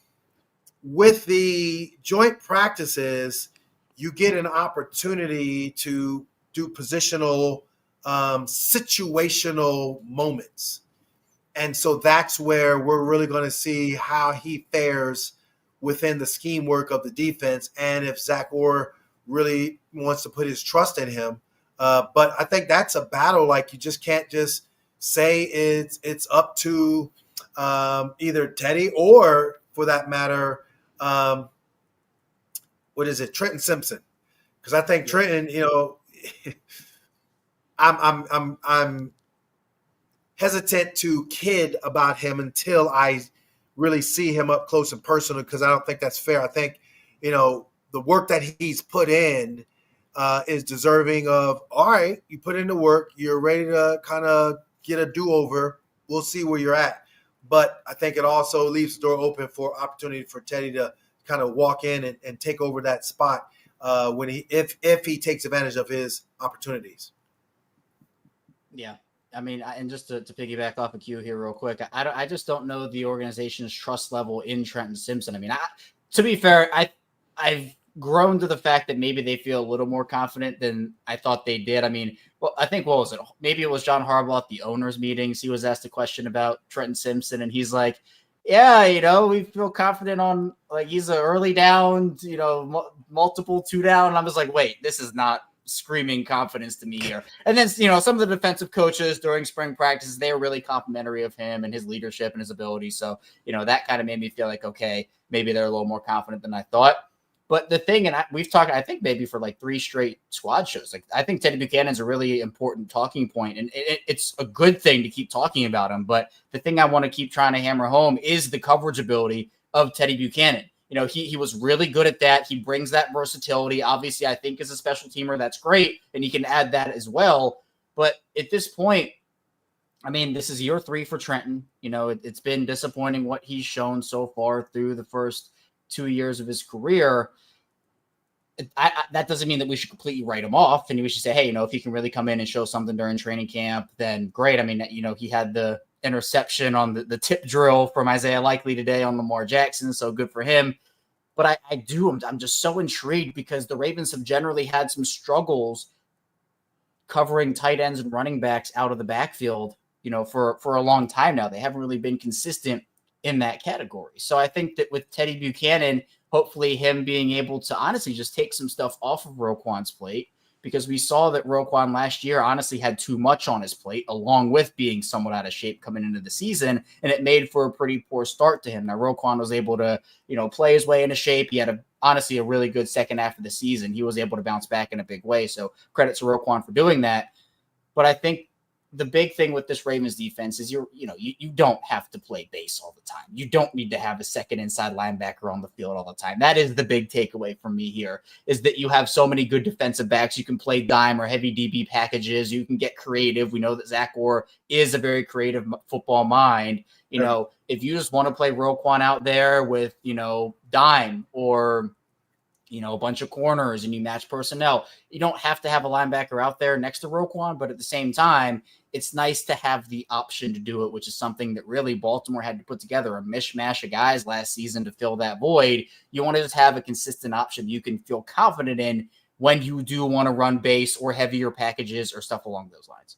with the joint practices, you get an opportunity to do positional, situational moments. And so that's where we're really going to see how he fares within the scheme work of the defense, and if Zach Orr really wants to put his trust in him. But I think that's a battle. Like, you just can't just say it's up to either Teddy or, for that matter, Trenton Simpson. Because I think Trenton, I'm hesitant to kid about him until I really see him up close and personal, because I don't think that's fair. I think, the work that he's put in is deserving of, all right, you put in the work, you're ready to kind of get a do-over. We'll see where you're at. But I think it also leaves the door open for opportunity for Teddy to kind of walk in and take over that spot if he takes advantage of his opportunities. Yeah. I mean, and just to piggyback off of Q here real quick, I just don't know the organization's trust level in Trenton Simpson. I mean, to be fair, I've grown to the fact that maybe they feel a little more confident than I thought they did. I mean, I think, what was it? Maybe it was John Harbaugh at the owners' meetings. He was asked a question about Trenton Simpson, and he's like, yeah, we feel confident on, like, he's an early down, multiple 2-down. And I'm just like, wait, this is not screaming confidence to me here. And then, some of the defensive coaches during spring practices, they were really complimentary of him and his leadership and his ability. So, that kind of made me feel like, okay, maybe they're a little more confident than I thought. But the thing, and we've talked, I think maybe for like 3 straight squad shows, like, I think Teddy Buchanan's a really important talking point, and it's a good thing to keep talking about him. But the thing I want to keep trying to hammer home is the coverage ability of Teddy Buchanan. He was really good at that. He brings that versatility. Obviously, I think as a special teamer, that's great, and he can add that as well. But at this point, I mean, this is year 3 for Trenton. It's been disappointing what he's shown so far through the first 2 years of his career. That doesn't mean that we should completely write him off, and we should say, hey, if he can really come in and show something during training camp, then great. I mean, he had the interception on the tip drill from Isaiah Likely today on Lamar Jackson, so good for him. But I'm just so intrigued, because the Ravens have generally had some struggles covering tight ends and running backs out of the backfield, for a long time now. They haven't really been consistent in that category. So I think that with Teddy Buchanan, hopefully him being able to honestly just take some stuff off of Roquan's plate, because we saw that Roquan last year honestly had too much on his plate, along with being somewhat out of shape coming into the season, and it made for a pretty poor start to him. Now, Roquan was able to, play his way into shape. He had honestly a really good second half of the season. He was able to bounce back in a big way. So credit to Roquan for doing that. But I think the big thing with this Ravens defense is you don't have to play base all the time. You don't need to have a second inside linebacker on the field all the time. That is the big takeaway from me here, is that you have so many good defensive backs. You can play dime or heavy DB packages. You can get creative. We know that Zach Orr is a very creative football mind. You know, if you just want to play Roquan out there with, dime or, a bunch of corners and you match personnel, you don't have to have a linebacker out there next to Roquan, but at the same time, it's nice to have the option to do it, which is something that really Baltimore had to put together, a mishmash of guys last season to fill that void. You want to just have a consistent option you can feel confident in when you do want to run base or heavier packages or stuff along those lines.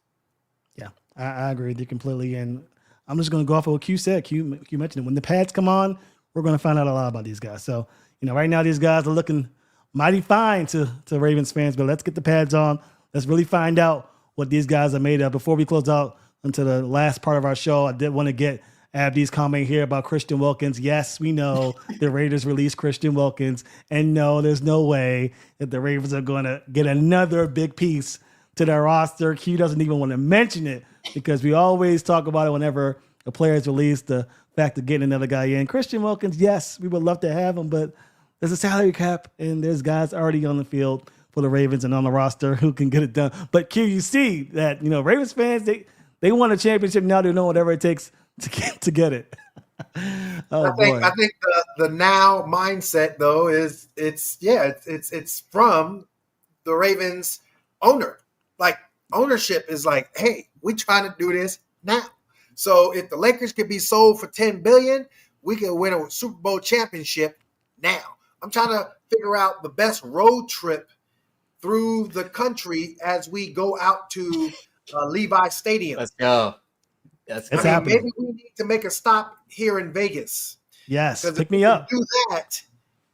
Yeah, I agree with you completely. And I'm just going to go off of what Q said. Q mentioned it. When the pads come on, we're going to find out a lot about these guys. So, right now these guys are looking mighty fine to Ravens fans, but let's get the pads on. Let's really find out what these guys are made of. Before we close out into the last part of our show, I did want to get Abdi's comment here about Christian Wilkins. Yes, we know the Raiders released Christian Wilkins, and no, there's no way that the Ravens are going to get another big piece to their roster. Q doesn't even want to mention it because we always talk about it whenever a player is released, the fact of getting another guy in. Christian Wilkins, yes, we would love to have him, but there's a salary cap, and there's guys already on the field for the Ravens and on the roster who can get it done. But Q, you see that, Ravens fans, they want a championship now. They know whatever it takes to get it. I think the now mindset though is it's from the Ravens owner. Like, ownership is like, hey, we trying to do this now. So if the Lakers could be sold for $10 billion, we can win a Super Bowl championship now. I'm trying to figure out the best road trip through the country as we go out to Levi Stadium. Let's go. Maybe we need to make a stop here in Vegas. Yes, pick me up. Do that,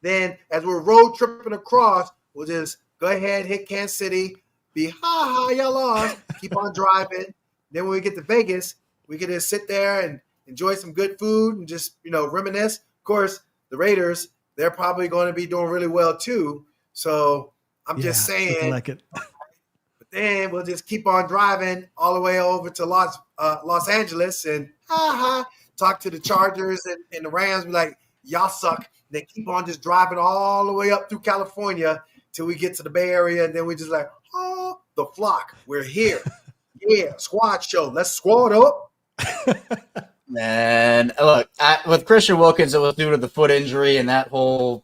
then as we're road tripping across, we'll just go ahead, hit Kansas City, be y'all lost, keep on driving. Then when we get to Vegas, we can just sit there and enjoy some good food and just reminisce. Of course, the Raiders, they're probably going to be doing really well too. So I'm just saying. Like it. But then we'll just keep on driving all the way over to Los Angeles and talk to the Chargers and the Rams. Be like, y'all suck. They keep on just driving all the way up through California till we get to the Bay Area, and then we just like, oh, the flock, we're here. Yeah, squad show. Let's squad up. Man, look, with Christian Wilkins, it was due to the foot injury and that whole,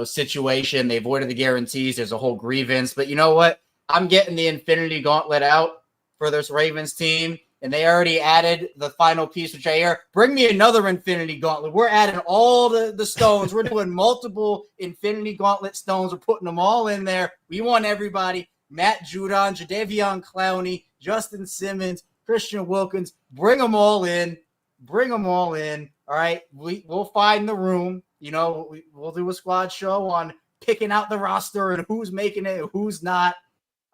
situation. They avoided the guarantees. There's a whole grievance. But you know what? I'm getting the Infinity Gauntlet out for this Ravens team, and they already added the final piece with Jaire. Bring me another Infinity Gauntlet. We're adding all the stones. We're doing multiple Infinity Gauntlet stones. We're putting them all in there. We want everybody. Matt Judon, Jadeveon Clowney, Justin Simmons, Christian Wilkins. Bring them all in. Bring them all in. All right. We'll find the room. We'll do a squad show on picking out the roster and who's making it and who's not.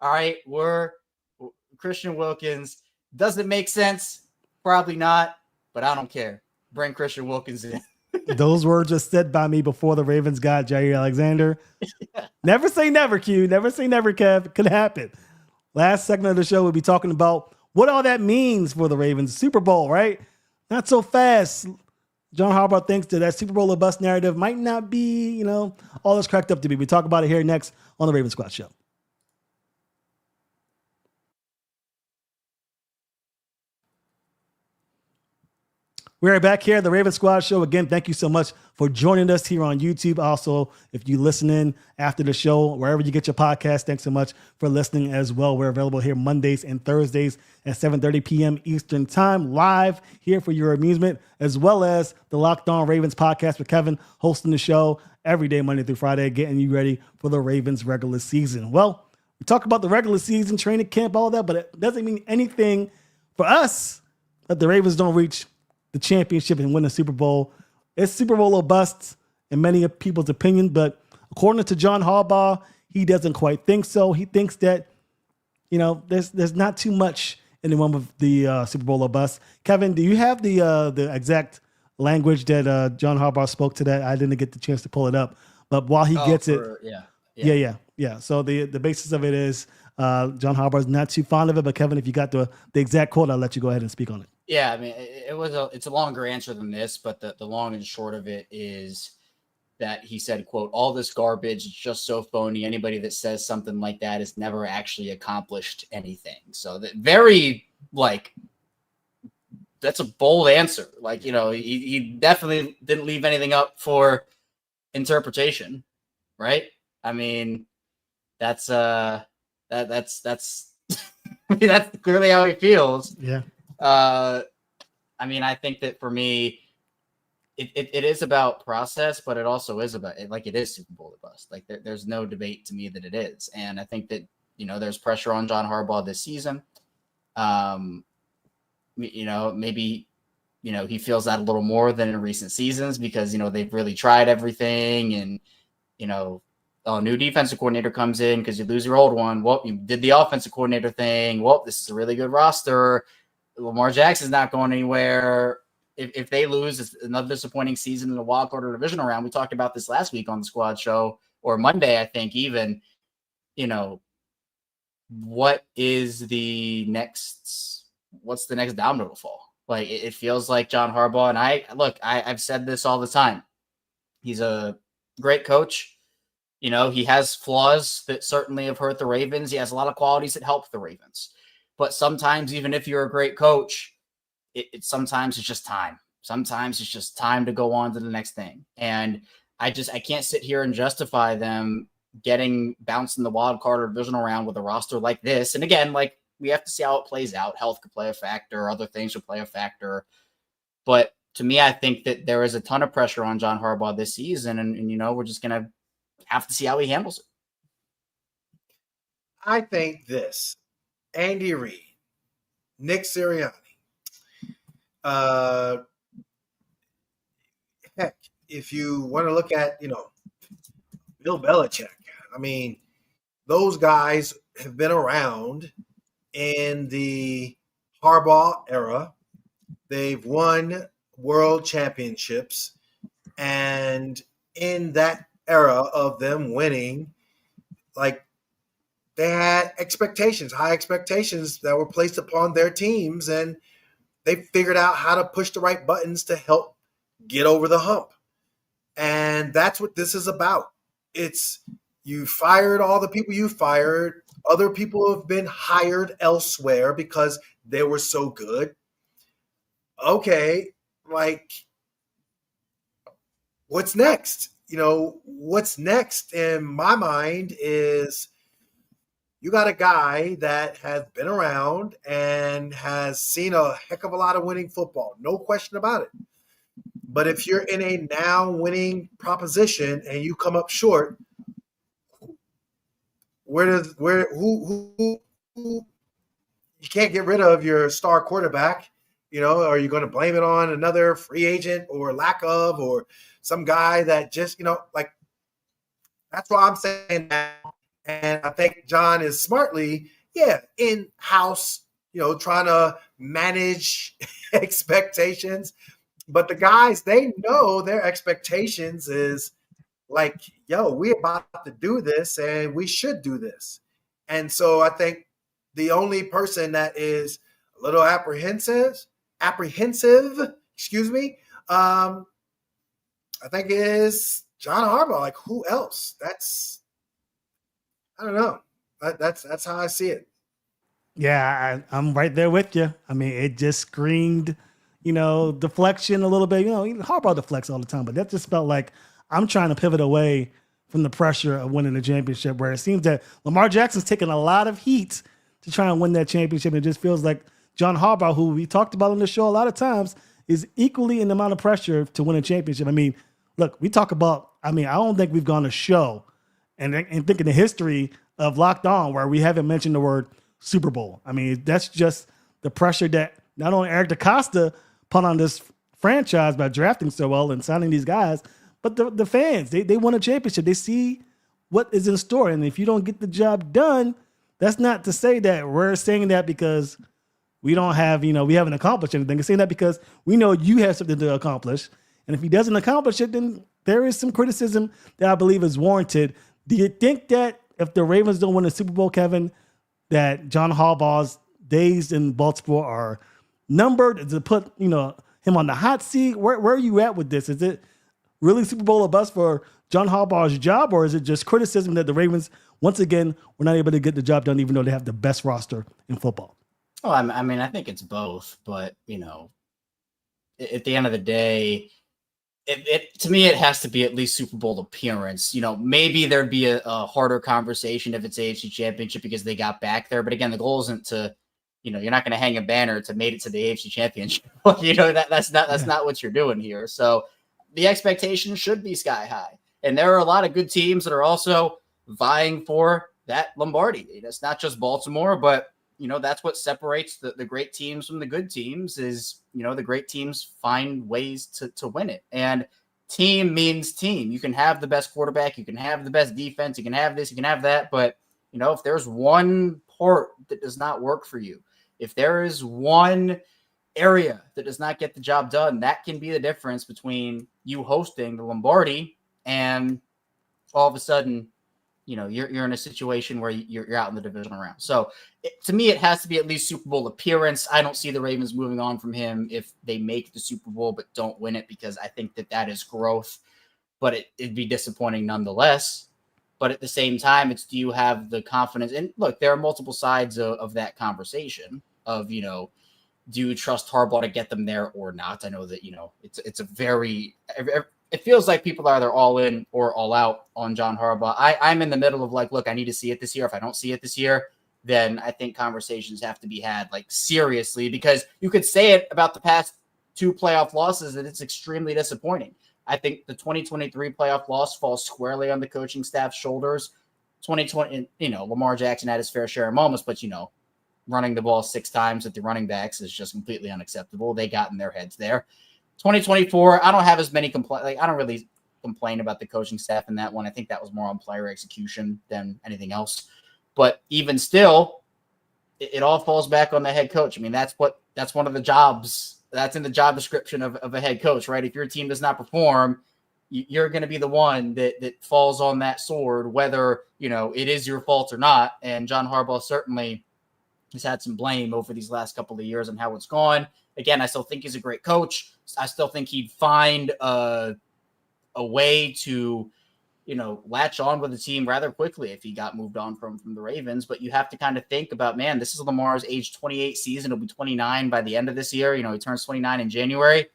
All right. We're Christian Wilkins. Does it make sense? Probably not, but I don't care. Bring Christian Wilkins in. Those words just said by me before the Ravens got Jaire Alexander. Yeah. Never say never, Q. Never say never, Kev. It could happen. Last segment of the show, we'll be talking about what all that means for the Ravens. Super Bowl, right? Not so fast. John Harbaugh thinks that Super Bowl or bust narrative might not be, all it's cracked up to be. We talk about it here next on the Ravens Squad Show. We're back here at the Ravens Squad Show. Again, thank you so much for joining us here on YouTube. Also, if you listen in after the show, wherever you get your podcast, thanks so much for listening as well. We're available here Mondays and Thursdays at 7:30 p.m. Eastern Time, live here for your amusement, as well as the Locked On Ravens podcast with Kevin hosting the show every day, Monday through Friday, getting you ready for the Ravens regular season. Well, we talk about the regular season, training camp, all that, but it doesn't mean anything for us that the Ravens don't reach the championship and win the Super Bowl. It's Super Bowl or bust in many of people's opinion, but according to John Harbaugh, he doesn't quite think so. He thinks that, there's not too much in the realm of the Super Bowl or bust. Kevin, do you have the exact language that John Harbaugh spoke to that? I didn't get the chance to pull it up, but while he gets it. Yeah. So the basis of it is John Harbaugh is not too fond of it, but Kevin, if you got the exact quote, I'll let you go ahead and speak on it. Yeah, I mean, it's a longer answer than this, but the long and short of it is that he said, quote, "All this garbage is just so phony. Anybody that says something like that has never actually accomplished anything." So that very that's a bold answer. Like, he definitely didn't leave anything up for interpretation, right? I mean, that's that's that's clearly how he feels. Yeah. I mean, I think that for me, it is about process, but it also is about it is Super Bowl or bust. Like there's no debate to me that it is. And I think that, there's pressure on John Harbaugh this season. Maybe, he feels that a little more than in recent seasons because, they've really tried everything and, a new defensive coordinator comes in because you lose your old one. Well, you did the offensive coordinator thing. Well, this is a really good roster. Lamar Jackson's not going anywhere. If they lose, it's another disappointing season in the wild card or divisional round. We talked about this last week on the squad show or Monday, I think even, what's the next domino to fall? Like it feels like John Harbaugh, and I've said this all the time. He's a great coach. He has flaws that certainly have hurt the Ravens. He has a lot of qualities that help the Ravens. But sometimes, even if you're a great coach, sometimes it's just time. Sometimes it's just time to go on to the next thing. And I can't sit here and justify them getting bounced in the wild card or divisional round with a roster like this. And again, we have to see how it plays out. Health could play a factor. Other things would play a factor. But to me, I think that there is a ton of pressure on John Harbaugh this season. And we're just going to have to see how he handles it. I think this. Andy Reid, Nick Sirianni. Heck, if you want to look at, Bill Belichick, I mean, those guys have been around in the Harbaugh era. They've won world championships. And in that era of them winning, they had high expectations that were placed upon their teams, and they figured out how to push the right buttons to help get over the hump. And that's what this is about. It's you fired all the people you fired. Other people have been hired elsewhere because they were so good. Okay, what's next? What's next in my mind is you got a guy that has been around and has seen a heck of a lot of winning football. No question about it. But if you're in a now winning proposition and you come up short, who you can't get rid of your star quarterback, are you going to blame it on another free agent or lack of, or some guy that just, that's why I'm saying that. And I think John is smartly, in-house, trying to manage expectations. But the guys, they know their expectations is we're about to do this and we should do this. And so I think the only person that is a little apprehensive, I think is John Harbaugh. Who else? I don't know. That's how I see it. Yeah, I'm right there with you. I mean, it just screamed, deflection a little bit. Harbaugh deflects all the time, but that just felt like I'm trying to pivot away from the pressure of winning the championship, where it seems that Lamar Jackson's taking a lot of heat to try and win that championship. It just feels like John Harbaugh, who we talked about on the show a lot of times, is equally in the amount of pressure to win a championship. I mean, look, we talk about, I don't think we've gone a show and think in the history of Locked On where we haven't mentioned the word Super Bowl. I mean, that's just the pressure that not only Eric DaCosta put on this franchise by drafting so well and signing these guys, but the fans, they won a championship. They see what is in store. And if you don't get the job done, that's not to say that we're saying that because we don't have, we haven't accomplished anything. It's saying that because we know you have something to accomplish. And if he doesn't accomplish it, then there is some criticism that I believe is warranted. Do you think that if the Ravens don't win the Super Bowl, Kevin, that John Harbaugh's days in Baltimore are numbered to put, him on the hot seat? Where are you at with this? Is it really Super Bowl or bust for John Harbaugh's job, or is it just criticism that the Ravens, once again, were not able to get the job done, even though they have the best roster in football? Oh, I mean, I think it's both, but at the end of the day, to me, it has to be at least Super Bowl appearance. Maybe there'd be a harder conversation if it's AFC Championship because they got back there. But again, the goal isn't to, you're not going to hang a banner to made it to the AFC Championship. That's not what you're doing here. So the expectation should be sky high. And there are a lot of good teams that are also vying for that Lombardi. It's not just Baltimore, but that's what separates the great teams from the good teams is, the great teams find ways to win it. And team means team. You can have the best quarterback. You can have the best defense. You can have this, you can have that. But, if there's one part that does not work for you, if there is one area that does not get the job done, that can be the difference between you hosting the Lombardi and all of a sudden, you're in a situation where you're out in the divisional round. So to me, it has to be at least Super Bowl appearance. I don't see the Ravens moving on from him if they make the Super Bowl but don't win it, because I think that is growth, but it'd be disappointing nonetheless. But at the same time, do you have the confidence? And look, there are multiple sides of that conversation of, do you trust Harbaugh to get them there or not? I know that, it's a very it feels like people are either all in or all out on John Harbaugh. I'm in the middle of look, I need to see it this year. If I don't see it this year, then I think conversations have to be had seriously, because you could say it about the past 2 playoff losses that it's extremely disappointing. I think the 2023 playoff loss falls squarely on the coaching staff's shoulders. 2020, Lamar Jackson had his fair share of moments, but running the ball 6 times at the running backs is just completely unacceptable. They got in their heads there. 2024, I don't have as many complaints. I don't really complain about the coaching staff in that one. I think that was more on player execution than anything else. But even still, it all falls back on the head coach. I mean, that's one of the jobs that's in the job description of a head coach, right? If your team does not perform, you're going to be the one that falls on that sword, whether, it is your fault or not. And John Harbaugh certainly has had some blame over these last couple of years on how it's gone. Again, I still think he's a great coach. I still think he'd find a way to, latch on with the team rather quickly if he got moved on from the Ravens. But you have to kind of think about, man, this is Lamar's age 28 season. He'll be 29 by the end of this year. He turns 29 in January.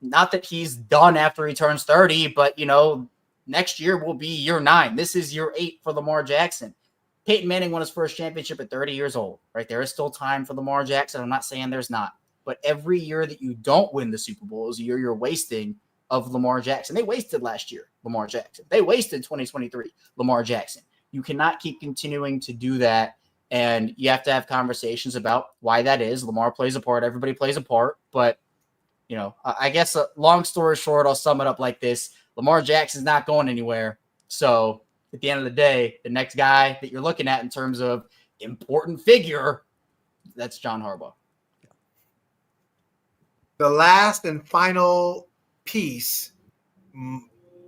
Not that he's done after he turns 30, but, next year will be year 9. This is year 8 for Lamar Jackson. Peyton Manning won his first championship at 30 years old, right? There is still time for Lamar Jackson. I'm not saying there's not. But every year that you don't win the Super Bowl is a year you're wasting of Lamar Jackson. They wasted last year, Lamar Jackson. They wasted 2023, Lamar Jackson. You cannot keep continuing to do that, and you have to have conversations about why that is. Lamar plays a part. Everybody plays a part. But, I guess long story short, I'll sum it up like this. Lamar Jackson's not going anywhere. So at the end of the day, the next guy that you're looking at in terms of important figure, that's John Harbaugh. The last and final piece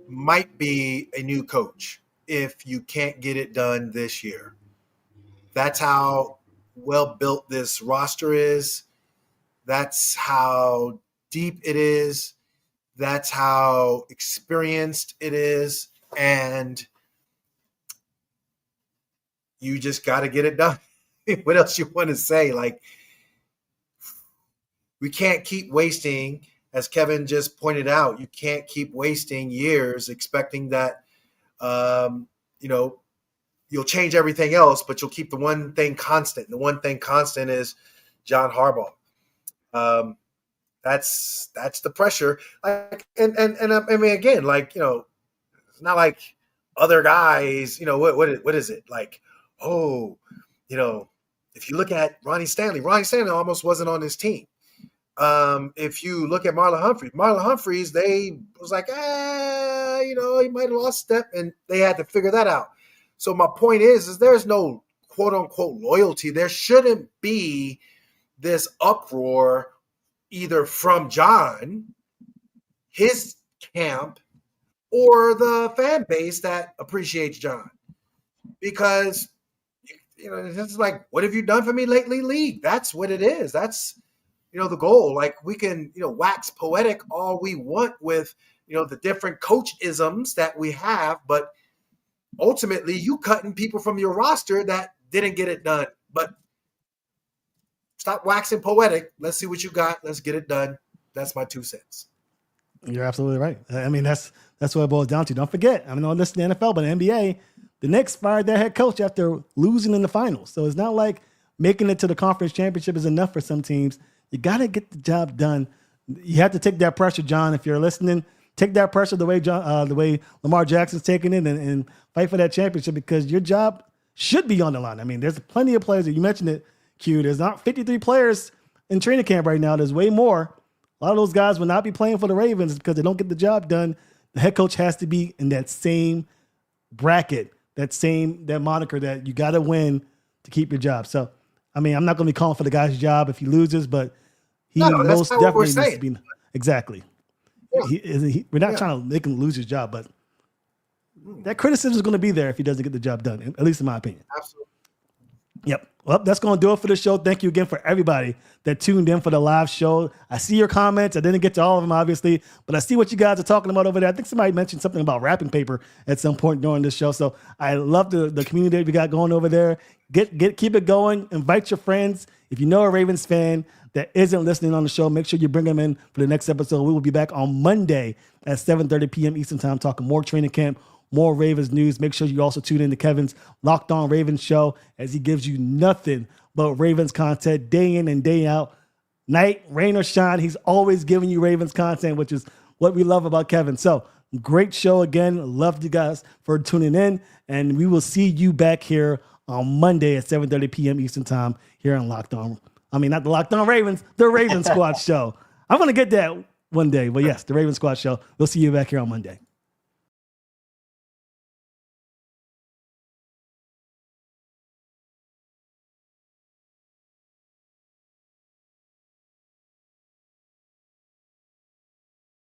might be a new coach if you can't get it done this year. That's how well built this roster is. That's how deep it is. That's how experienced it is. And you just got to get it done. What else you want to say? We can't keep wasting, as Kevin just pointed out, you can't keep wasting years expecting that, you'll change everything else, but you'll keep the one thing constant. The one thing constant is John Harbaugh. That's the pressure. And I mean, again, it's not like other guys, what is it? If you look at Ronnie Stanley almost wasn't on his team. If you look at Marlon Humphreys, they was like, he might have lost step, and they had to figure that out. So my point is there's no quote unquote loyalty. There shouldn't be this uproar either from John, his camp, or the fan base that appreciates John. because this is like, what have you done for me lately, league? That's what it is. That's the goal. Like, we can wax poetic all we want with the different coach isms that we have, but ultimately you cutting people from your roster that didn't get it done. But stop waxing poetic. Let's see what you got. Let's get it done. That's my 2 cents. You're absolutely right. I mean, that's what it boils down to. Don't forget, I mean, not listen to the NFL, but the NBA, the Knicks fired their head coach after losing in the finals. So it's not like making it to the conference championship is enough for some teams. You got to get the job done. You have to take that pressure, John. If you're listening, take that pressure the way Lamar Jackson's taking it and fight for that championship, because your job should be on the line. I mean, there's plenty of players. You mentioned it, Q. There's not 53 players in training camp right now. There's way more. A lot of those guys will not be playing for the Ravens because they don't get the job done. The head coach has to be in that same bracket, that moniker that you got to win to keep your job. So, I mean, I'm not going to be calling for the guy's job if he loses, but he most definitely needs to be. Exactly. Yeah. We're not trying to make him lose his job, but that criticism is going to be there if he doesn't get the job done, at least in my opinion. Absolutely. Yep. Well, that's going to do it for the show. Thank you again for everybody that tuned in for the live show. I see your comments. I didn't get to all of them, obviously, but I see what you guys are talking about over there. I think somebody mentioned something about wrapping paper at some point during this show. So I love the community that we got going over there. Keep it going. Invite your friends. If you know a Ravens fan that isn't listening on the show, make sure you bring them in for the next episode. We will be back on Monday at 7:30 p.m. Eastern Time talking more training camp, more Ravens news. Make sure you also tune in to Kevin's Locked On Ravens show, as he gives you nothing but Ravens content day in and day out. Night, rain or shine, he's always giving you Ravens content, which is what we love about Kevin. So great show again. Love you guys for tuning in, and we will see you back here on Monday at 7:30 p.m. Eastern Time here on Locked On. I mean, not the Locked On Ravens, the Ravens Squad show. I'm going to get that one day, but yes, the Ravens Squad show. We'll see you back here on Monday.